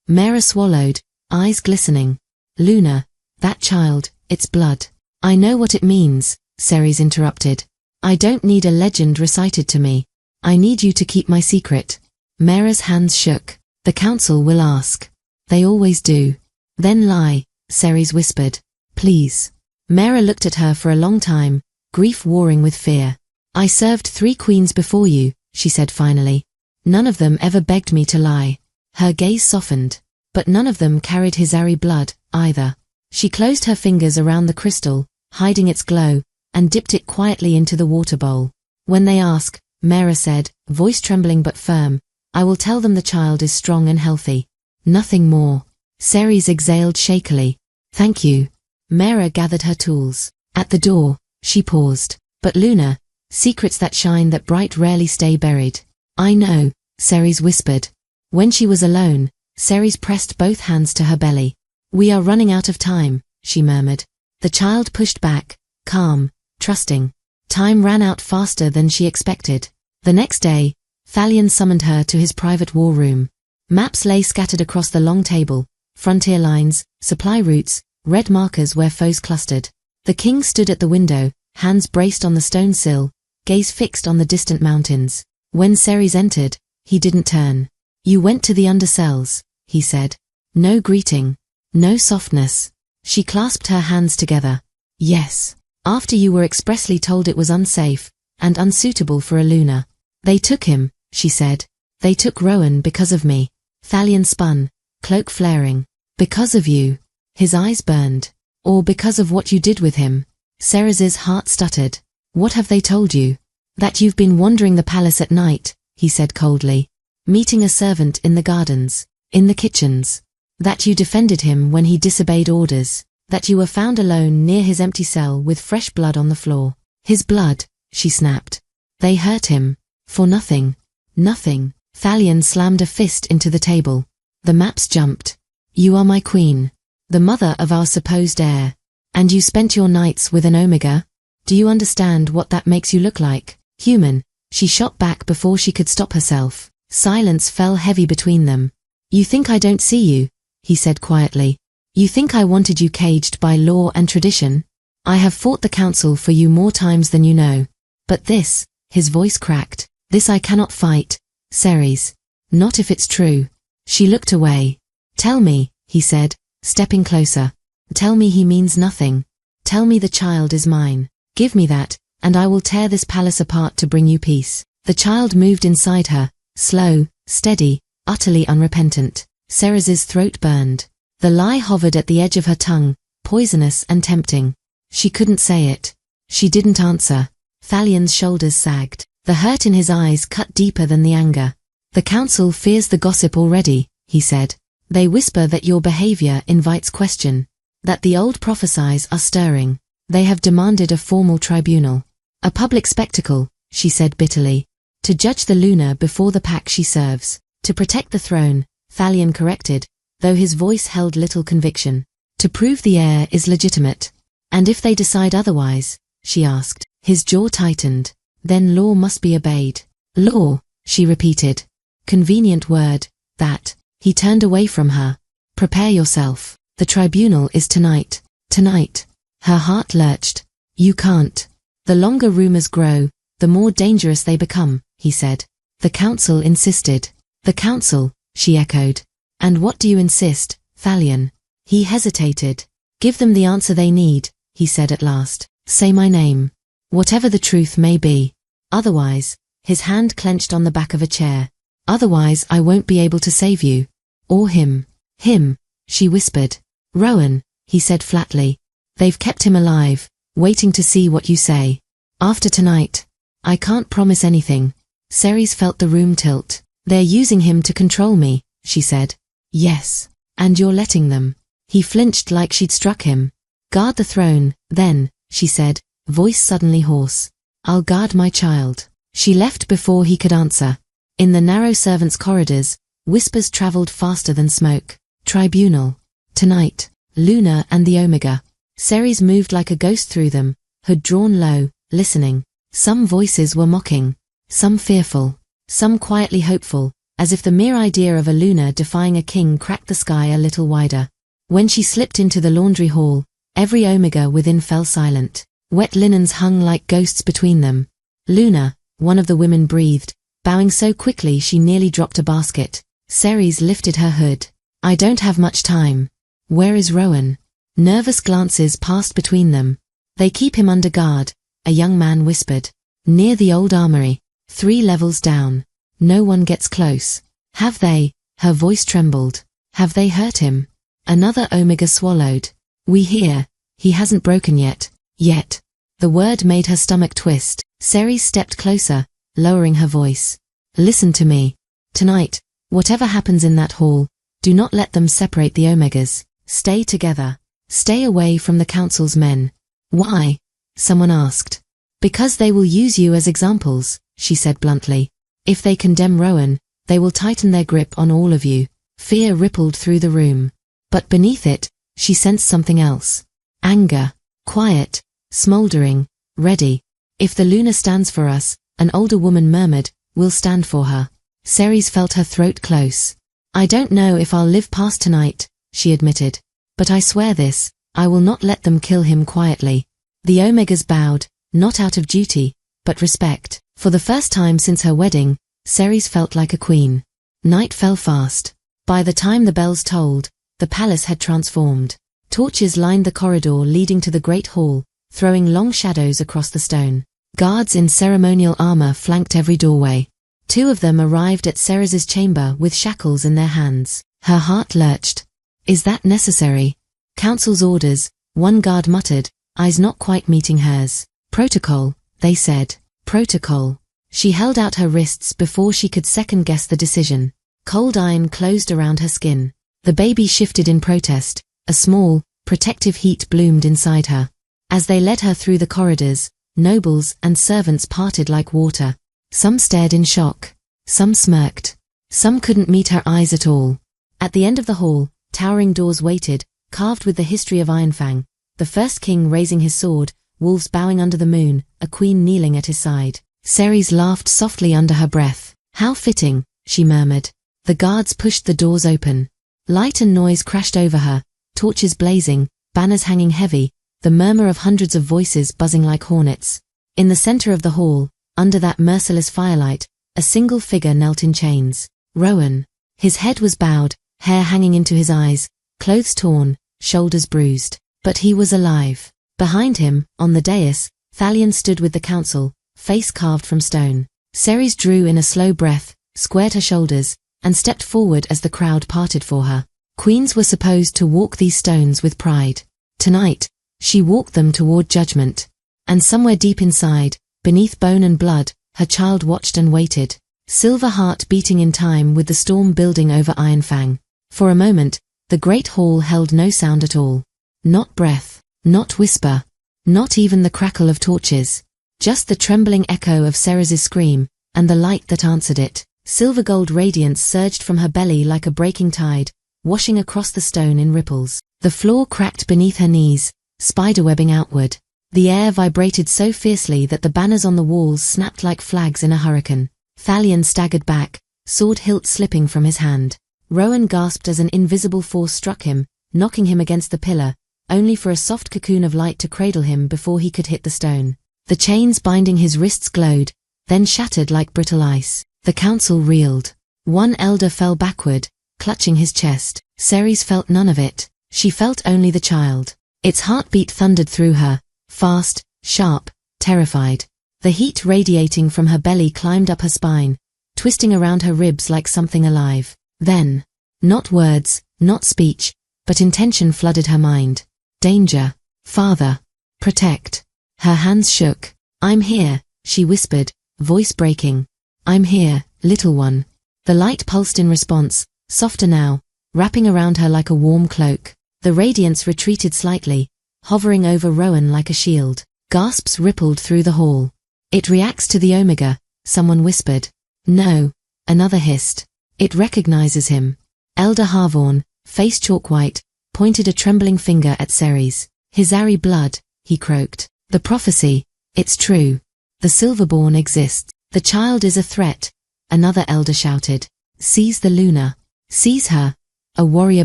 Mera swallowed, eyes glistening. Luna, that child, it's blood. I know what it means, Ceres interrupted. I don't need a legend recited to me. I need you to keep my secret. Mera's hands shook. The council will ask. They always do. Then lie, Ceres whispered. Please. Mera looked at her for a long time, grief warring with fear. I served 3 queens before you, she said finally. None of them ever begged me to lie. Her gaze softened. But none of them carried Hizari blood, either. She closed her fingers around the crystal, hiding its glow, and dipped it quietly into the water bowl. When they ask, Mera said, voice trembling but firm, I will tell them the child is strong and healthy. Nothing more. Ceres exhaled shakily. Thank you. Mera gathered her tools. At the door, she paused. But Luna, secrets that shine that bright rarely stay buried. I know, Ceres whispered. When she was alone, Ceres pressed both hands to her belly. We are running out of time, she murmured. The child pushed back, calm, trusting. Time ran out faster than she expected. The next day, Thalion summoned her to his private war room. Maps lay scattered across the long table, frontier lines, supply routes, red markers where foes clustered. The king stood at the window, hands braced on the stone sill, gaze fixed on the distant mountains. When Ceres entered, he didn't turn. You went to the undercells, he said. No greeting. No softness. She clasped her hands together. Yes. After you were expressly told it was unsafe, and unsuitable for a Luna. They took him, she said. They took Rowan because of me. Thalion spun, cloak flaring. Because of you. His eyes burned. Or because of what you did with him. Ceres's heart stuttered. What have they told you? That you've been wandering the palace at night, he said coldly. Meeting a servant in the gardens, in the kitchens. That you defended him when he disobeyed orders. That you were found alone near his empty cell with fresh blood on the floor. His blood, she snapped. They hurt him. For nothing. Nothing. Thalion slammed a fist into the table. The maps jumped. You are my queen. The mother of our supposed heir. And you spent your nights with an Omega? Do you understand what that makes you look like? Human, she shot back before she could stop herself. Silence fell heavy between them. You think I don't see you, he said quietly. You think I wanted you caged by law and tradition? I have fought the council for you more times than you know. But this, his voice cracked, this I cannot fight, Ceres. Not if it's true. She looked away. Tell me, he said, stepping closer. Tell me he means nothing. Tell me the child is mine. Give me that, and I will tear this palace apart to bring you peace. The child moved inside her, slow, steady, utterly unrepentant. Ceres's throat burned. The lie hovered at the edge of her tongue, poisonous and tempting. She couldn't say it. She didn't answer. Thalion's shoulders sagged. The hurt in his eyes cut deeper than the anger. The council fears the gossip already, he said. They whisper that your behavior invites question. That the old prophecies are stirring. They have demanded a formal tribunal. A public spectacle, she said bitterly. To judge the Luna before the pack she serves. To protect the throne, Thalion corrected, though his voice held little conviction. To prove the heir is legitimate. And if they decide otherwise, she asked. His jaw tightened. Then law must be obeyed. Law, she repeated. Convenient word, that. He turned away from her. Prepare yourself. The tribunal is tonight. Tonight. Her heart lurched. You can't. The longer rumors grow, the more dangerous they become, he said. The council insisted. The council, she echoed. And what do you insist, Thalion? He hesitated. Give them the answer they need, he said at last. Say my name. Whatever the truth may be. Otherwise, his hand clenched on the back of a chair. Otherwise I won't be able to save you. Or him. Him, she whispered. Rowan, he said flatly. They've kept him alive, waiting to see what you say. After tonight. I can't promise anything. Ceres felt the room tilt. They're using him to control me, she said. Yes. And you're letting them. He flinched like she'd struck him. Guard the throne, then, she said, voice suddenly hoarse. I'll guard my child. She left before he could answer. In the narrow servants' corridors, whispers traveled faster than smoke. Tribunal. Tonight. Luna and the Omega. Ceres moved like a ghost through them, hood drawn low, listening. Some voices were mocking. Some fearful. Some quietly hopeful, as if the mere idea of a Luna defying a king cracked the sky a little wider. When she slipped into the laundry hall, every Omega within fell silent. Wet linens hung like ghosts between them. Luna, one of the women breathed, bowing so quickly she nearly dropped a basket. Ceres lifted her hood. I don't have much time. Where is Rowan? Nervous glances passed between them. They keep him under guard, a young man whispered. Near the old armory, 3 levels down. No one gets close. Have they? Her voice trembled. Have they hurt him? Another Omega swallowed. We hear. He hasn't broken yet. Yet. The word made her stomach twist. Ceres stepped closer, lowering her voice. Listen to me. Tonight, whatever happens in that hall, do not let them separate the Omegas. Stay together. Stay away from the council's men. Why? Someone asked. Because they will use you as examples, she said bluntly. If they condemn Rowan, they will tighten their grip on all of you. Fear rippled through the room. But beneath it, she sensed something else. Anger. Quiet. Smoldering. Ready. If the Luna stands for us, an older woman murmured, we'll stand for her. Ceres felt her throat close. I don't know if I'll live past tonight, she admitted. But I swear this, I will not let them kill him quietly. The Omegas bowed, not out of duty, but respect. For the first time since her wedding, Ceres felt like a queen. Night fell fast. By the time the bells tolled, the palace had transformed. Torches lined the corridor leading to the great hall, throwing long shadows across the stone. Guards in ceremonial armor flanked every doorway. 2 of them arrived at Ceres's chamber with shackles in their hands. Her heart lurched. Is that necessary? Council's orders, one guard muttered, eyes not quite meeting hers. Protocol, they said. Protocol. She held out her wrists before she could second-guess the decision. Cold iron closed around her skin. The baby shifted in protest. A small, protective heat bloomed inside her. As they led her through the corridors, nobles and servants parted like water. Some stared in shock. Some smirked. Some couldn't meet her eyes at all. At the end of the hall, towering doors waited, carved with the history of Ironfang. The first king raising his sword, wolves bowing under the moon, a queen kneeling at his side. Ceres laughed softly under her breath. How fitting, she murmured. The guards pushed the doors open. Light and noise crashed over her, torches blazing, banners hanging heavy, the murmur of hundreds of voices buzzing like hornets. In the center of the hall, under that merciless firelight, a single figure knelt in chains. Rowan. His head was bowed, hair hanging into his eyes, clothes torn, shoulders bruised. But he was alive. Behind him, on the dais, Thalion stood with the council, face carved from stone. Ceres drew in a slow breath, squared her shoulders, and stepped forward as the crowd parted for her. Queens were supposed to walk these stones with pride. Tonight, she walked them toward judgment. And somewhere deep inside, beneath bone and blood, her child watched and waited. Silver heart beating in time with the storm building over Ironfang. For a moment, the great hall held no sound at all. Not breath, not whisper, not even the crackle of torches. Just the trembling echo of Ceres's scream, and the light that answered it. Silver gold radiance surged from her belly like a breaking tide, washing across the stone in ripples. The floor cracked beneath her knees, spiderwebbing outward. The air vibrated so fiercely that the banners on the walls snapped like flags in a hurricane. Thalion staggered back, sword hilt slipping from his hand. Rowan gasped as an invisible force struck him, knocking him against the pillar, only for a soft cocoon of light to cradle him before he could hit the stone. The chains binding his wrists glowed, then shattered like brittle ice. The council reeled. One elder fell backward, clutching his chest. Ceres felt none of it. She felt only the child. Its heartbeat thundered through her, fast, sharp, terrified. The heat radiating from her belly climbed up her spine, twisting around her ribs like something alive. Then, not words, not speech, but intention flooded her mind. Danger. Father. Protect. Her hands shook. I'm here, she whispered, voice breaking. I'm here, little one. The light pulsed in response, softer now, wrapping around her like a warm cloak. The radiance retreated slightly, hovering over Rowan like a shield. Gasps rippled through the hall. It reacts to the Omega, someone whispered. No, another hissed. It recognizes him. Elder Harvorn, face chalk white, pointed a trembling finger at Ceres. Hizari blood, he croaked. The prophecy, it's true. The Silverborn exists. The child is a threat, another elder shouted. Seize the Luna. Seize her, a warrior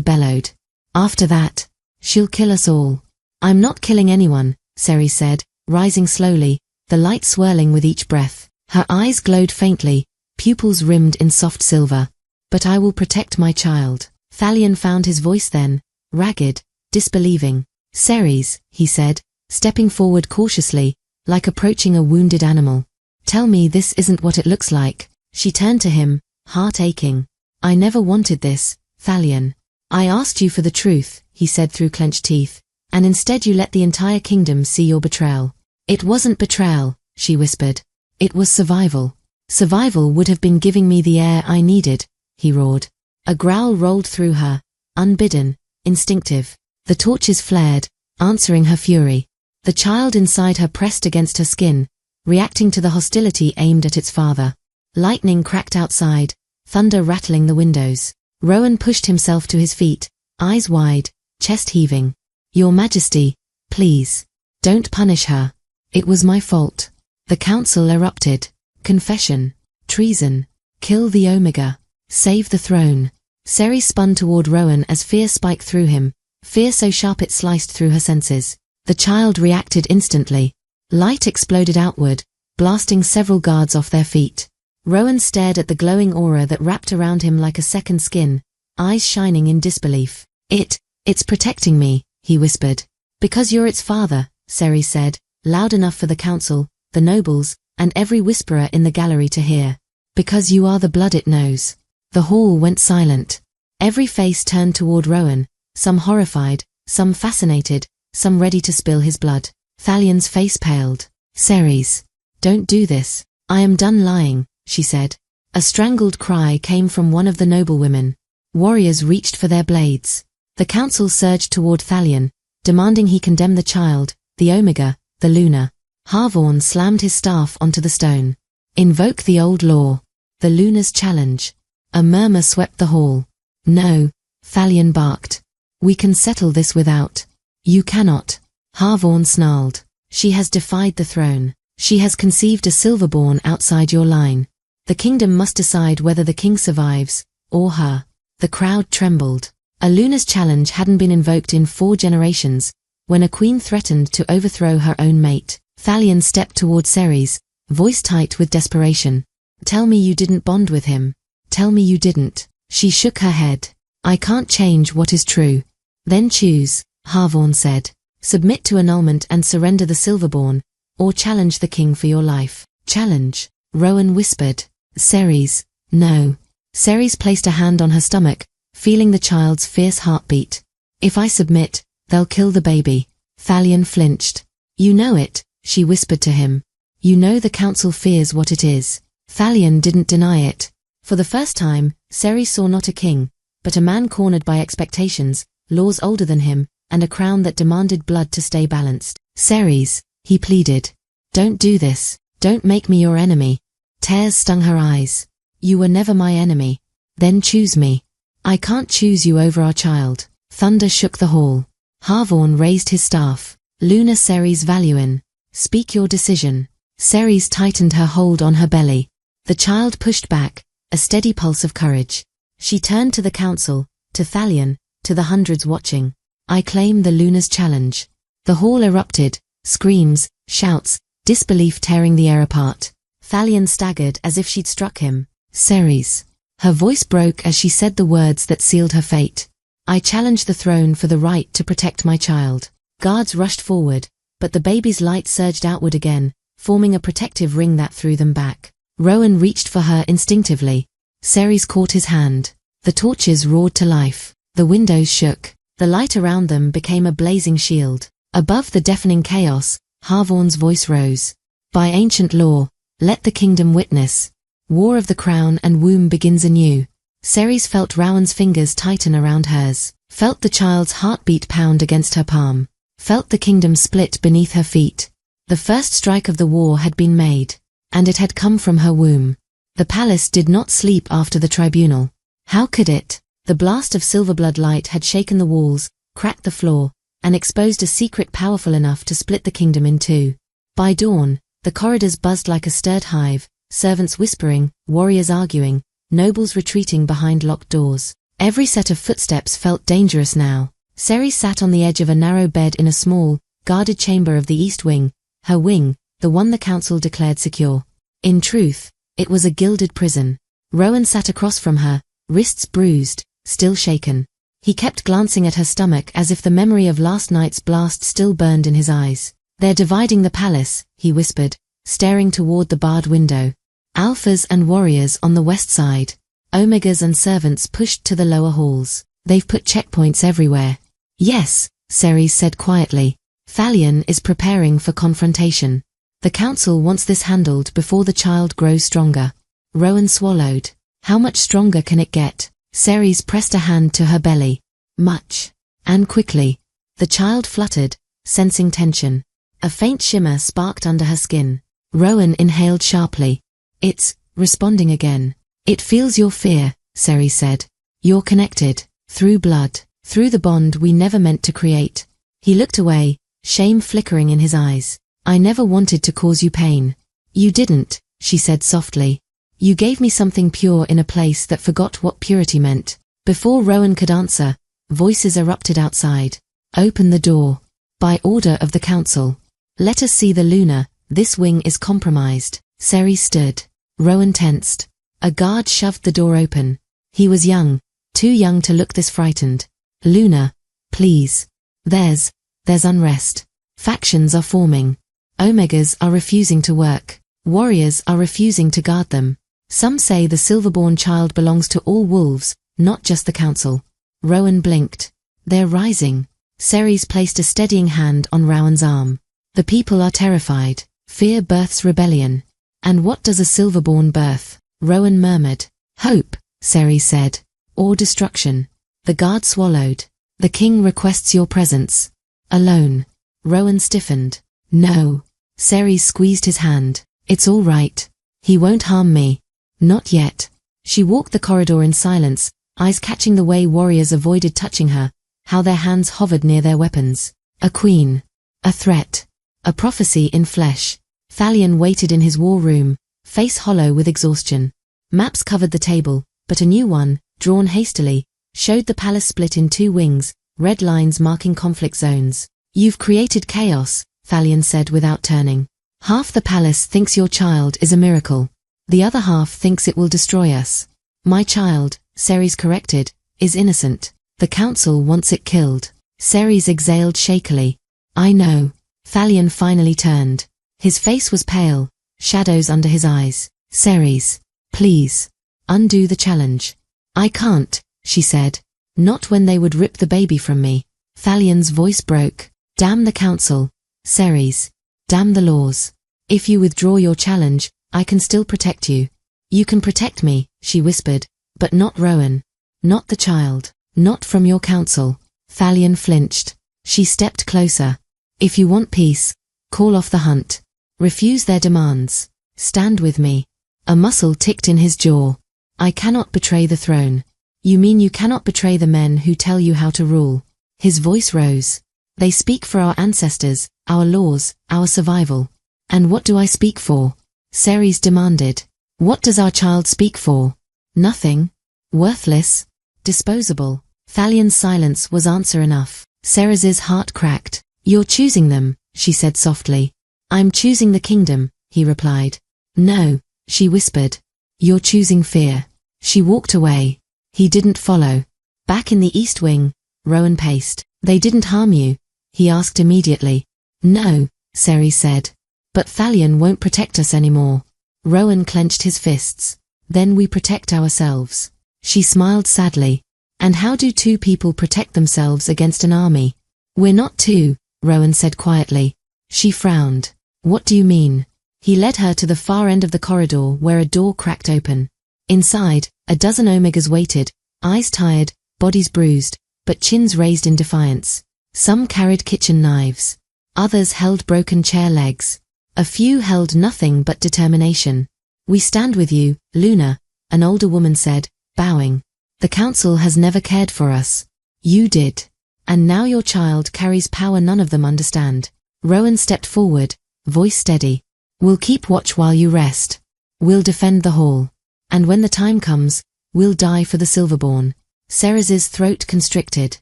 bellowed. After that, she'll kill us all. I'm not killing anyone, Ceres said, rising slowly, the light swirling with each breath. Her eyes glowed faintly, pupils rimmed in soft silver. But I will protect my child. Thalion found his voice then, ragged, disbelieving. Ceres, he said, stepping forward cautiously, like approaching a wounded animal. Tell me this isn't what it looks like. She turned to him, heart aching. I never wanted this, Thalion. I asked you for the truth, he said through clenched teeth, and instead you let the entire kingdom see your betrayal. It wasn't betrayal, she whispered. It was survival. Survival would have been giving me the air I needed, he roared. A growl rolled through her, unbidden, instinctive. The torches flared, answering her fury. The child inside her pressed against her skin, reacting to the hostility aimed at its father. Lightning cracked outside, thunder rattling the windows. Rowan pushed himself to his feet, eyes wide, chest heaving. Your Majesty, please, don't punish her. It was my fault. The council erupted. Confession. Treason. Kill the Omega. Save the throne. Ceres spun toward Rowan as fear spiked through him, fear so sharp it sliced through her senses. The child reacted instantly. Light exploded outward, blasting several guards off their feet. Rowan stared at the glowing aura that wrapped around him like a second skin, eyes shining in disbelief. It's protecting me, he whispered. Because you're its father, Ceres said, loud enough for the council, the nobles, and every whisperer in the gallery to hear. Because you are the blood it knows. The hall went silent. Every face turned toward Rowan, some horrified, some fascinated, some ready to spill his blood. Thalion's face paled. "Ceres, don't do this. I am done lying," she said. A strangled cry came from one of the noblewomen. Warriors reached for their blades. The council surged toward Thalion, demanding he condemn the child, the Omega, the Luna. Harvorn slammed his staff onto the stone. "Invoke the old law. The Luna's challenge." A murmur swept the hall. "No," Thalion barked. "We can settle this without." "You cannot," Harvorn snarled. "She has defied the throne. She has conceived a Silverborn outside your line. The kingdom must decide whether the king survives, or her." The crowd trembled. A Luna's challenge hadn't been invoked in 4 generations, when a queen threatened to overthrow her own mate. Thalion stepped toward Ceres, voice tight with desperation. "Tell me you didn't bond with him. Tell me you didn't." She shook her head. "I can't change what is true." "Then choose," Harvorn said. "Submit to annulment and surrender the Silverborn, or challenge the king for your life." "Challenge," Rowan whispered. "Ceres, no." Ceres placed a hand on her stomach, feeling the child's fierce heartbeat. "If I submit, they'll kill the baby." Thalion flinched. "You know it," she whispered to him. "You know the council fears what it is." Thalion didn't deny it. For the first time, Ceres saw not a king, but a man cornered by expectations, laws older than him, and a crown that demanded blood to stay balanced. "Ceres," he pleaded. "Don't do this. Don't make me your enemy." Tears stung her eyes. "You were never my enemy. Then choose me." "I can't choose you over our child." Thunder shook the hall. Harvorn raised his staff. "Luna Ceres Valuin. Speak your decision." Ceres tightened her hold on her belly. The child pushed back, a steady pulse of courage. She turned to the council, to Thalion, to the hundreds watching. "I claim the Luna's challenge." The hall erupted, screams, shouts, disbelief tearing the air apart. Thalion staggered as if she'd struck him. "Ceres." Her voice broke as she said the words that sealed her fate. "I challenge the throne for the right to protect my child." Guards rushed forward, but the baby's light surged outward again, forming a protective ring that threw them back. Rowan reached for her instinctively. Ceres caught his hand. The torches roared to life. The windows shook. The light around them became a blazing shield. Above the deafening chaos, Harvorn's voice rose. "By ancient law, let the kingdom witness. War of the crown and womb begins anew." Ceres felt Rowan's fingers tighten around hers, felt the child's heartbeat pound against her palm, felt the kingdom split beneath her feet. The first strike of the war had been made, and it had come from her womb. The palace did not sleep after the tribunal. How could it? The blast of silverblood light had shaken the walls, cracked the floor, and exposed a secret powerful enough to split the kingdom in 2. By dawn, the corridors buzzed like a stirred hive, servants whispering, warriors arguing, nobles retreating behind locked doors. Every set of footsteps felt dangerous now. Ceres sat on the edge of a narrow bed in a small, guarded chamber of the East Wing, her wing, the one the council declared secure. In truth, it was a gilded prison. Rowan sat across from her, wrists bruised, still shaken. He kept glancing at her stomach as if the memory of last night's blast still burned in his eyes. "They're dividing the palace," he whispered, staring toward the barred window. "Alphas and warriors on the west side. Omegas and servants pushed to the lower halls. They've put checkpoints everywhere." "Yes," Ceres said quietly. "Thalion is preparing for confrontation. The council wants this handled before the child grows stronger." Rowan swallowed. "How much stronger can it get?" Ceres pressed a hand to her belly. "Much. And quickly." The child fluttered, sensing tension. A faint shimmer sparked under her skin. Rowan inhaled sharply. "It's responding again." "It feels your fear," Ceres said. "You're connected. Through blood. Through the bond we never meant to create." He looked away, shame flickering in his eyes. "I never wanted to cause you pain." "You didn't," she said softly. "You gave me something pure in a place that forgot what purity meant." Before Rowan could answer, voices erupted outside. "Open the door. By order of the council. Let us see the Luna. This wing is compromised." Ceres stood. Rowan tensed. A guard shoved the door open. He was young, too young to look this frightened. "Luna, please. There's unrest. Factions are forming. Omegas are refusing to work. Warriors are refusing to guard them. Some say the Silverborn child belongs to all wolves, not just the council." Rowan blinked. They're rising. Ceres placed a steadying hand on Rowan's arm. The people are terrified. Fear births rebellion. And what does a Silverborn birth? Rowan murmured. Hope, Ceres said. Or destruction. The guard swallowed. The king requests your presence. Alone. Rowan stiffened. No. Ceres squeezed his hand. It's all right. He won't harm me. Not yet. She walked the corridor in silence, eyes catching the way warriors avoided touching her, how their hands hovered near their weapons. A queen. A threat. A prophecy in flesh. Thalion waited in his war room, face hollow with exhaustion. Maps covered the table, but a new one, drawn hastily, showed the palace split in two wings, red lines marking conflict zones. You've created chaos, Thalion said without turning. Half the palace thinks your child is a miracle. The other half thinks it will destroy us. My child, Ceres corrected, is innocent. The council wants it killed. Ceres exhaled shakily. I know. Thalion finally turned. His face was pale, shadows under his eyes. Ceres, please, undo the challenge. I can't, she said. Not when they would rip the baby from me. Thalion's voice broke. Damn the council. Ceres. Damn the laws. If you withdraw your challenge, I can still protect you. You can protect me, she whispered, but not Rowan. Not the child. Not from your council. Thalion flinched. She stepped closer. If you want peace, call off the hunt. Refuse their demands. Stand with me. A muscle ticked in his jaw. I cannot betray the throne. You mean you cannot betray the men who tell you how to rule? His voice rose. They speak for our ancestors, our laws, our survival. And what do I speak for? Ceres demanded. What does our child speak for? Nothing. Worthless. Disposable. Thalion's silence was answer enough. Ceres's heart cracked. You're choosing them, she said softly. I'm choosing the kingdom, he replied. No, she whispered. You're choosing fear. She walked away. He didn't follow. Back in the east wing, Rowan paced. They didn't harm you? He asked immediately. No, Ceres said. But Thalion won't protect us anymore. Rowan clenched his fists. Then we protect ourselves. She smiled sadly. And how do two people protect themselves against an army? We're not two, Rowan said quietly. She frowned. What do you mean? He led her to the far end of the corridor where a door cracked open. Inside, a dozen Omegas waited, eyes tired, bodies bruised, but chins raised in defiance. Some carried kitchen knives. Others held broken chair legs. A few held nothing but determination. We stand with you, Luna, an older woman said, bowing. The council has never cared for us. You did. And now your child carries power none of them understand. Rowan stepped forward, voice steady. We'll keep watch while you rest. We'll defend the hall. And when the time comes, we'll die for the Silverborn. Ceres's throat constricted.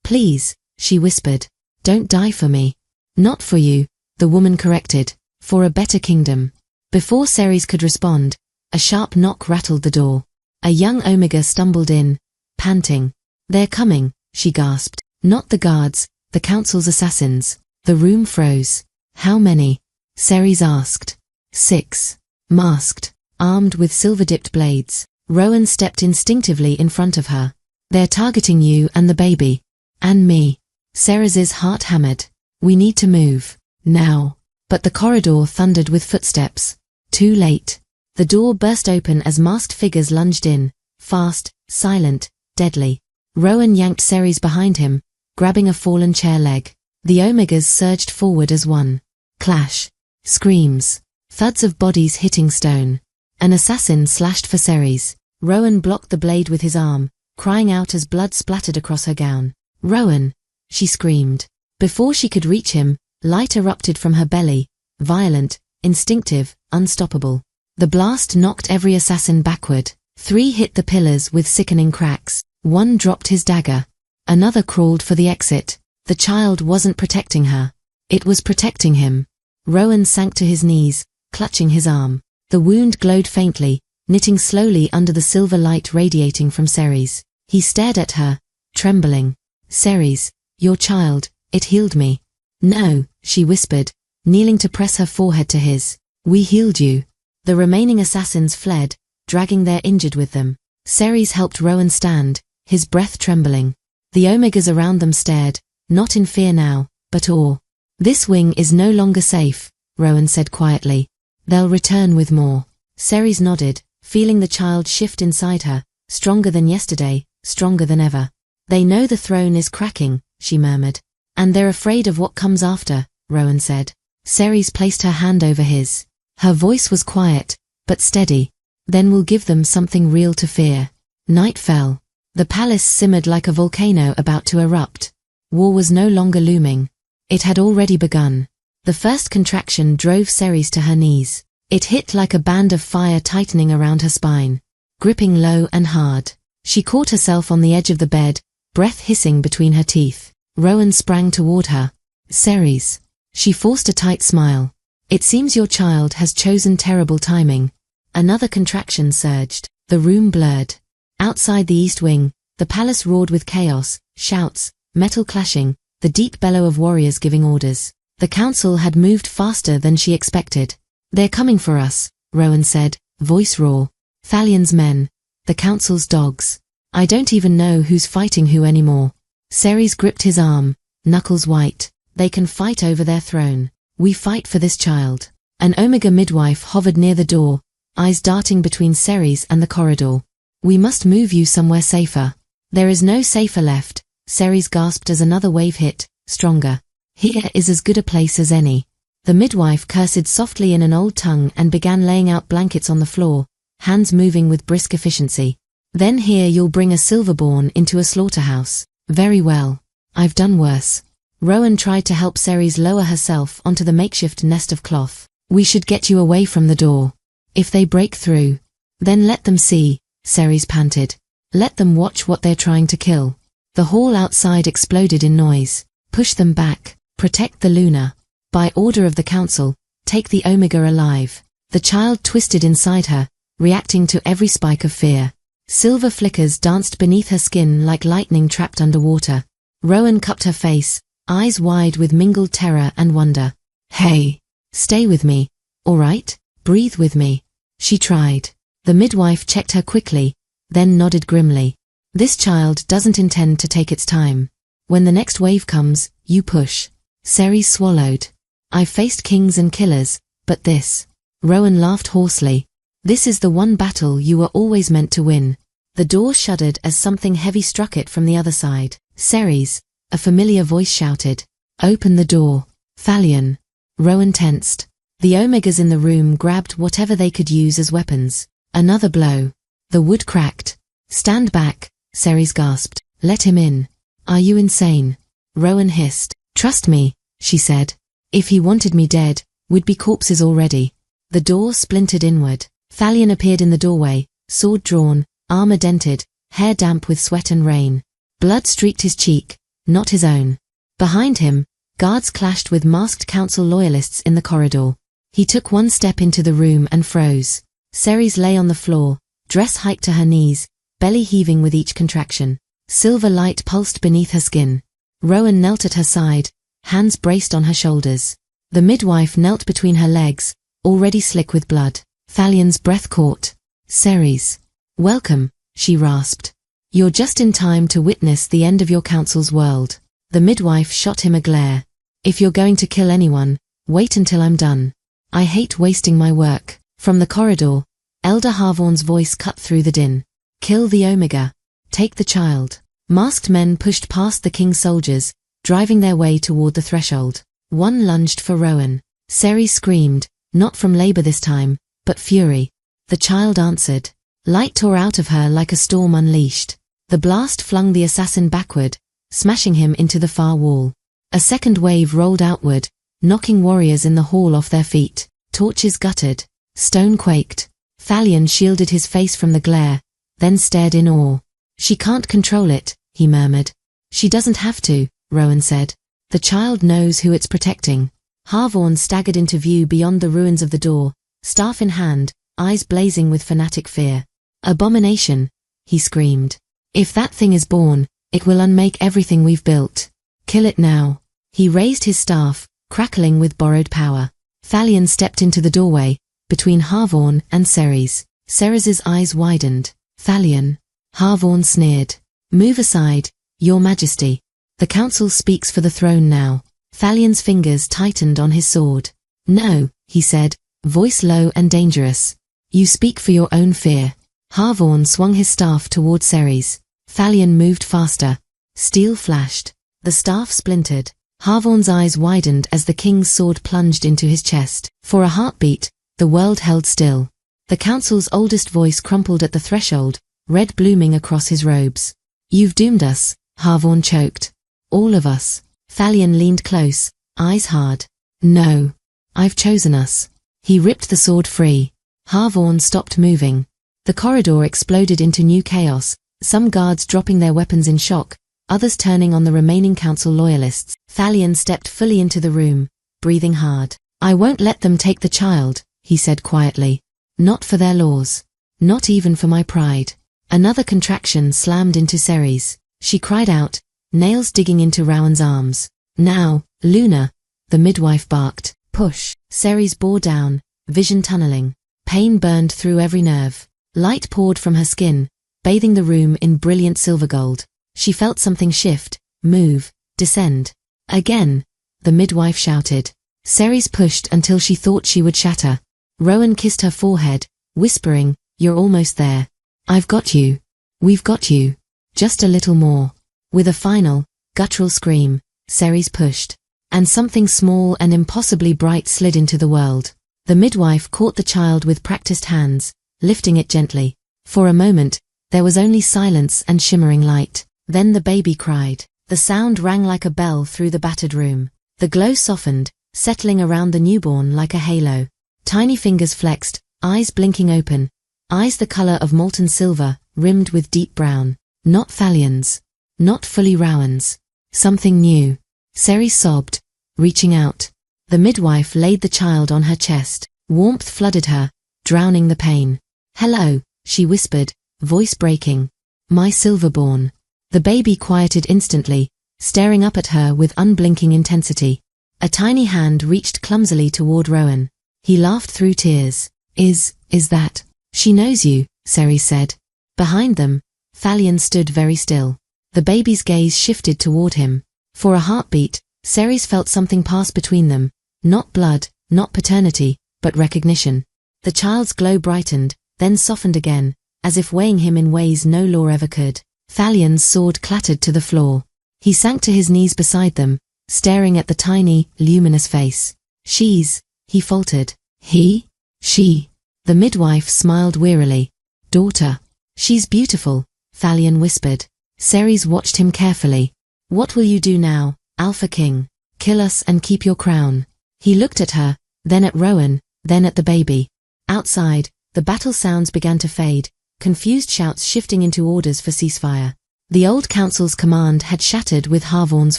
Please, she whispered. Don't die for me. Not for you, the woman corrected. For a better kingdom. Before Ceres could respond, a sharp knock rattled the door. A young Omega stumbled in, panting. They're coming, she gasped. Not the guards, the council's assassins. The room froze. How many? Ceres asked. 6. Masked, armed with silver-dipped blades. Rowan stepped instinctively in front of her. They're targeting you and the baby. And me. Ceres's heart hammered. We need to move. Now. But the corridor thundered with footsteps. Too late. The door burst open as masked figures lunged in, fast, silent, deadly. Rowan yanked Ceres behind him, grabbing a fallen chair leg. The Omegas surged forward as one. Clash. Screams. Thuds of bodies hitting stone. An assassin slashed for Ceres. Rowan blocked the blade with his arm, crying out as blood splattered across her gown. Rowan! She screamed. Before she could reach him, light erupted from her belly, violent, instinctive, unstoppable. The blast knocked every assassin backward. 3 hit the pillars with sickening cracks. 1 dropped his dagger. Another crawled for the exit. The child wasn't protecting her. It was protecting him. Rowan sank to his knees, clutching his arm. The wound glowed faintly, knitting slowly under the silver light radiating from Ceres. He stared at her, trembling. Ceres, your child, it healed me. No, she whispered, kneeling to press her forehead to his. We healed you. The remaining assassins fled, dragging their injured with them. Ceres helped Rowan stand, his breath trembling. The Omegas around them stared, not in fear now, but awe. "This wing is no longer safe," Rowan said quietly. "They'll return with more." Ceres nodded, feeling the child shift inside her, stronger than yesterday, stronger than ever. "They know the throne is cracking," she murmured. "And they're afraid of what comes after," Rowan said. Ceres placed her hand over his. Her voice was quiet, but steady. "Then we'll give them something real to fear." Night fell. The palace simmered like a volcano about to erupt. War was no longer looming. It had already begun. The first contraction drove Ceres to her knees. It hit like a band of fire tightening around her spine, gripping low and hard. She caught herself on the edge of the bed, breath hissing between her teeth. Rowan sprang toward her. "Ceres." She forced a tight smile. "It seems your child has chosen terrible timing." Another contraction surged. The room blurred. Outside the east wing, the palace roared with chaos, shouts, metal clashing, the deep bellow of warriors giving orders. The council had moved faster than she expected. "They're coming for us," Rowan said, voice raw. "Thalion's men, the council's dogs. I don't even know who's fighting who anymore." Ceres gripped his arm, knuckles white. "They can fight over their throne. We fight for this child." An Omega midwife hovered near the door, eyes darting between Ceres and the corridor. "We must move you somewhere safer." "There is no safer left," Ceres gasped as another wave hit, stronger. "Here is as good a place as any." The midwife cursed softly in an old tongue and began laying out blankets on the floor, hands moving with brisk efficiency. "Then here you'll bring a Silverborn into a slaughterhouse." "Very well. I've done worse." Rowan tried to help Ceres lower herself onto the makeshift nest of cloth. "We should get you away from the door. If they break through, then let them see," Ceres panted. "Let them watch what they're trying to kill." The hall outside exploded in noise. "Push them back. Protect the Luna. By order of the council, take the Omega alive." The child twisted inside her, reacting to every spike of fear. Silver flickers danced beneath her skin like lightning trapped underwater. Rowan cupped her face, eyes wide with mingled terror and wonder. "Hey, stay with me, all right? Breathe with me." She tried. The midwife checked her quickly, then nodded grimly. "This child doesn't intend to take its time. When the next wave comes, you push." Ceres swallowed. "I've faced kings and killers, but this." Rowan laughed hoarsely. "This is the one battle you were always meant to win." The door shuddered as something heavy struck it from the other side. "Ceres," a familiar voice shouted. "Open the door." "Thalion." Rowan tensed. The Omegas in the room grabbed whatever they could use as weapons. Another blow. The wood cracked. "Stand back," Ceres gasped. "Let him in." "Are you insane?" Rowan hissed. "Trust me," she said. "If he wanted me dead, we'd be corpses already." The door splintered inward. Thalion appeared in the doorway, sword drawn, armor dented, hair damp with sweat and rain. Blood streaked his cheek, not his own. Behind him, guards clashed with masked council loyalists in the corridor. He took one step into the room and froze. Ceres lay on the floor, dress hiked to her knees, belly heaving with each contraction. Silver light pulsed beneath her skin. Rowan knelt at her side, hands braced on her shoulders. The midwife knelt between her legs, already slick with blood. Thalion's breath caught. "Ceres. Welcome," she rasped. "You're just in time to witness the end of your council's world." The midwife shot him a glare. "If you're going to kill anyone, wait until I'm done. I hate wasting my work." From the corridor, Elder Harvorn's voice cut through the din. "Kill the Omega. Take the child." Masked men pushed past the king's soldiers, driving their way toward the threshold. One lunged for Rowan. Ceres screamed, not from labor this time, but fury. The child answered. Light tore out of her like a storm unleashed. The blast flung the assassin backward, smashing him into the far wall. A second wave rolled outward, knocking warriors in the hall off their feet. Torches guttered. Stone quaked. Thalion shielded his face from the glare, then stared in awe. "She can't control it," he murmured. "She doesn't have to," Rowan said. "The child knows who it's protecting." Harvorn staggered into view beyond the ruins of the door, staff in hand, eyes blazing with fanatic fear. "Abomination," he screamed. "If that thing is born, it will unmake everything we've built. Kill it now." He raised his staff, crackling with borrowed power. Thalion stepped into the doorway, between Harvorn and Ceres. Ceres's eyes widened. "Thalion." Harvorn sneered. "Move aside, Your Majesty. The council speaks for the throne now. Thalion's fingers tightened on his sword. No, he said, voice low and dangerous. You speak for your own fear. Harvorn swung his staff toward Ceres. Thalion moved faster. Steel flashed. The staff splintered. Harvorn's eyes widened as the king's sword plunged into his chest. For a heartbeat, the world held still. The council's oldest voice crumpled at the threshold, red blooming across his robes. You've doomed us, Harvorn choked. All of us. Thalion leaned close, eyes hard. No. I've chosen us. He ripped the sword free. Harvorn stopped moving. The corridor exploded into new chaos, some guards dropping their weapons in shock, others turning on the remaining council loyalists. Thalion stepped fully into the room, breathing hard. I won't let them take the child, he said quietly. Not for their laws. Not even for my pride. Another contraction slammed into Ceres. She cried out, nails digging into Rowan's arms. Now, Luna, the midwife barked. Push. Ceres bore down, vision tunneling. Pain burned through every nerve. Light poured from her skin, bathing the room in brilliant silver gold. She felt something shift, move, descend. Again, the midwife shouted. Ceres pushed until she thought she would shatter. Rowan kissed her forehead, whispering, you're almost there. I've got you. We've got you. Just a little more. With a final, guttural scream, Ceres pushed. And something small and impossibly bright slid into the world. The midwife caught the child with practiced hands, lifting it gently. For a moment, there was only silence and shimmering light. Then the baby cried. The sound rang like a bell through the battered room. The glow softened, settling around the newborn like a halo. Tiny fingers flexed, eyes blinking open, eyes the color of molten silver, rimmed with deep brown. Not Thalion's. Not fully Rowan's. Something new. Ceres sobbed, reaching out. The midwife laid the child on her chest. Warmth flooded her, drowning the pain. Hello, she whispered, voice breaking. My Silverborn. The baby quieted instantly, staring up at her with unblinking intensity. A tiny hand reached clumsily toward Rowan. He laughed through tears. Is that? She knows you, Ceres said. Behind them, Thalion stood very still. The baby's gaze shifted toward him. For a heartbeat, Ceres felt something pass between them. Not blood, not paternity, but recognition. The child's glow brightened, then softened again, as if weighing him in ways no law ever could. Thalion's sword clattered to the floor. He sank to his knees beside them, staring at the tiny, luminous face. He faltered. She. The midwife smiled wearily. Daughter. She's beautiful, Thalion whispered. Ceres watched him carefully. What will you do now, Alpha King? Kill us and keep your crown. He looked at her, then at Rowan, then at the baby. Outside, the battle sounds began to fade, confused shouts shifting into orders for ceasefire. The old council's command had shattered with Harvorn's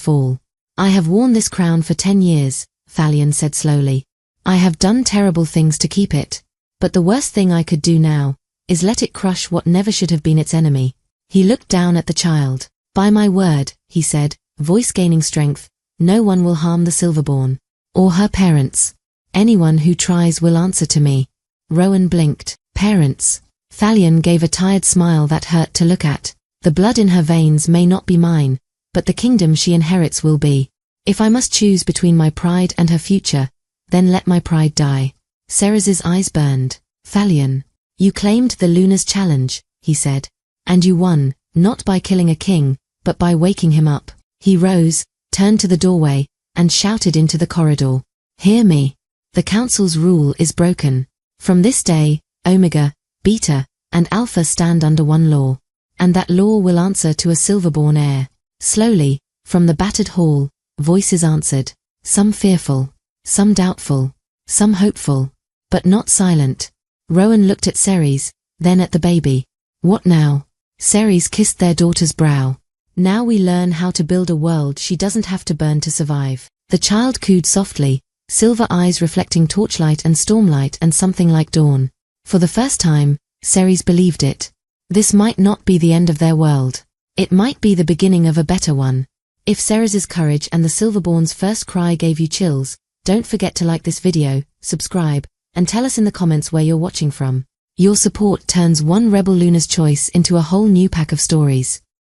fall. I have worn this crown for 10 years, Thalion said slowly. I have done terrible things to keep it. But the worst thing I could do now is let it crush what never should have been its enemy. He looked down at the child. By my word, he said, voice gaining strength, no one will harm the Silverborn. Or her parents. Anyone who tries will answer to me. Rowan blinked. Parents. Thalion gave a tired smile that hurt to look at. The blood in her veins may not be mine, but the kingdom she inherits will be. If I must choose between my pride and her future, then let my pride die. Ceres's eyes burned. Thalion. You claimed the Luna's challenge, he said. And you won, not by killing a king, but by waking him up. He rose, turned to the doorway, and shouted into the corridor. Hear me. The council's rule is broken. From this day, Omega, Beta, and Alpha stand under one law. And that law will answer to a Silverborn heir. Slowly, from the battered hall, voices answered. Some fearful, some doubtful, some hopeful, but not silent. Rowan looked at Ceres, then at the baby. What now? Ceres kissed their daughter's brow. Now we learn how to build a world she doesn't have to burn to survive. The child cooed softly, silver eyes reflecting torchlight and stormlight and something like dawn. For the first time, Ceres believed it. This might not be the end of their world. It might be the beginning of a better one. If Ceres's courage and the Silverborn's first cry gave you chills, don't forget to like this video, subscribe, and tell us in the comments where you're watching from. Your support turns one rebel Luna's choice into a whole new pack of stories.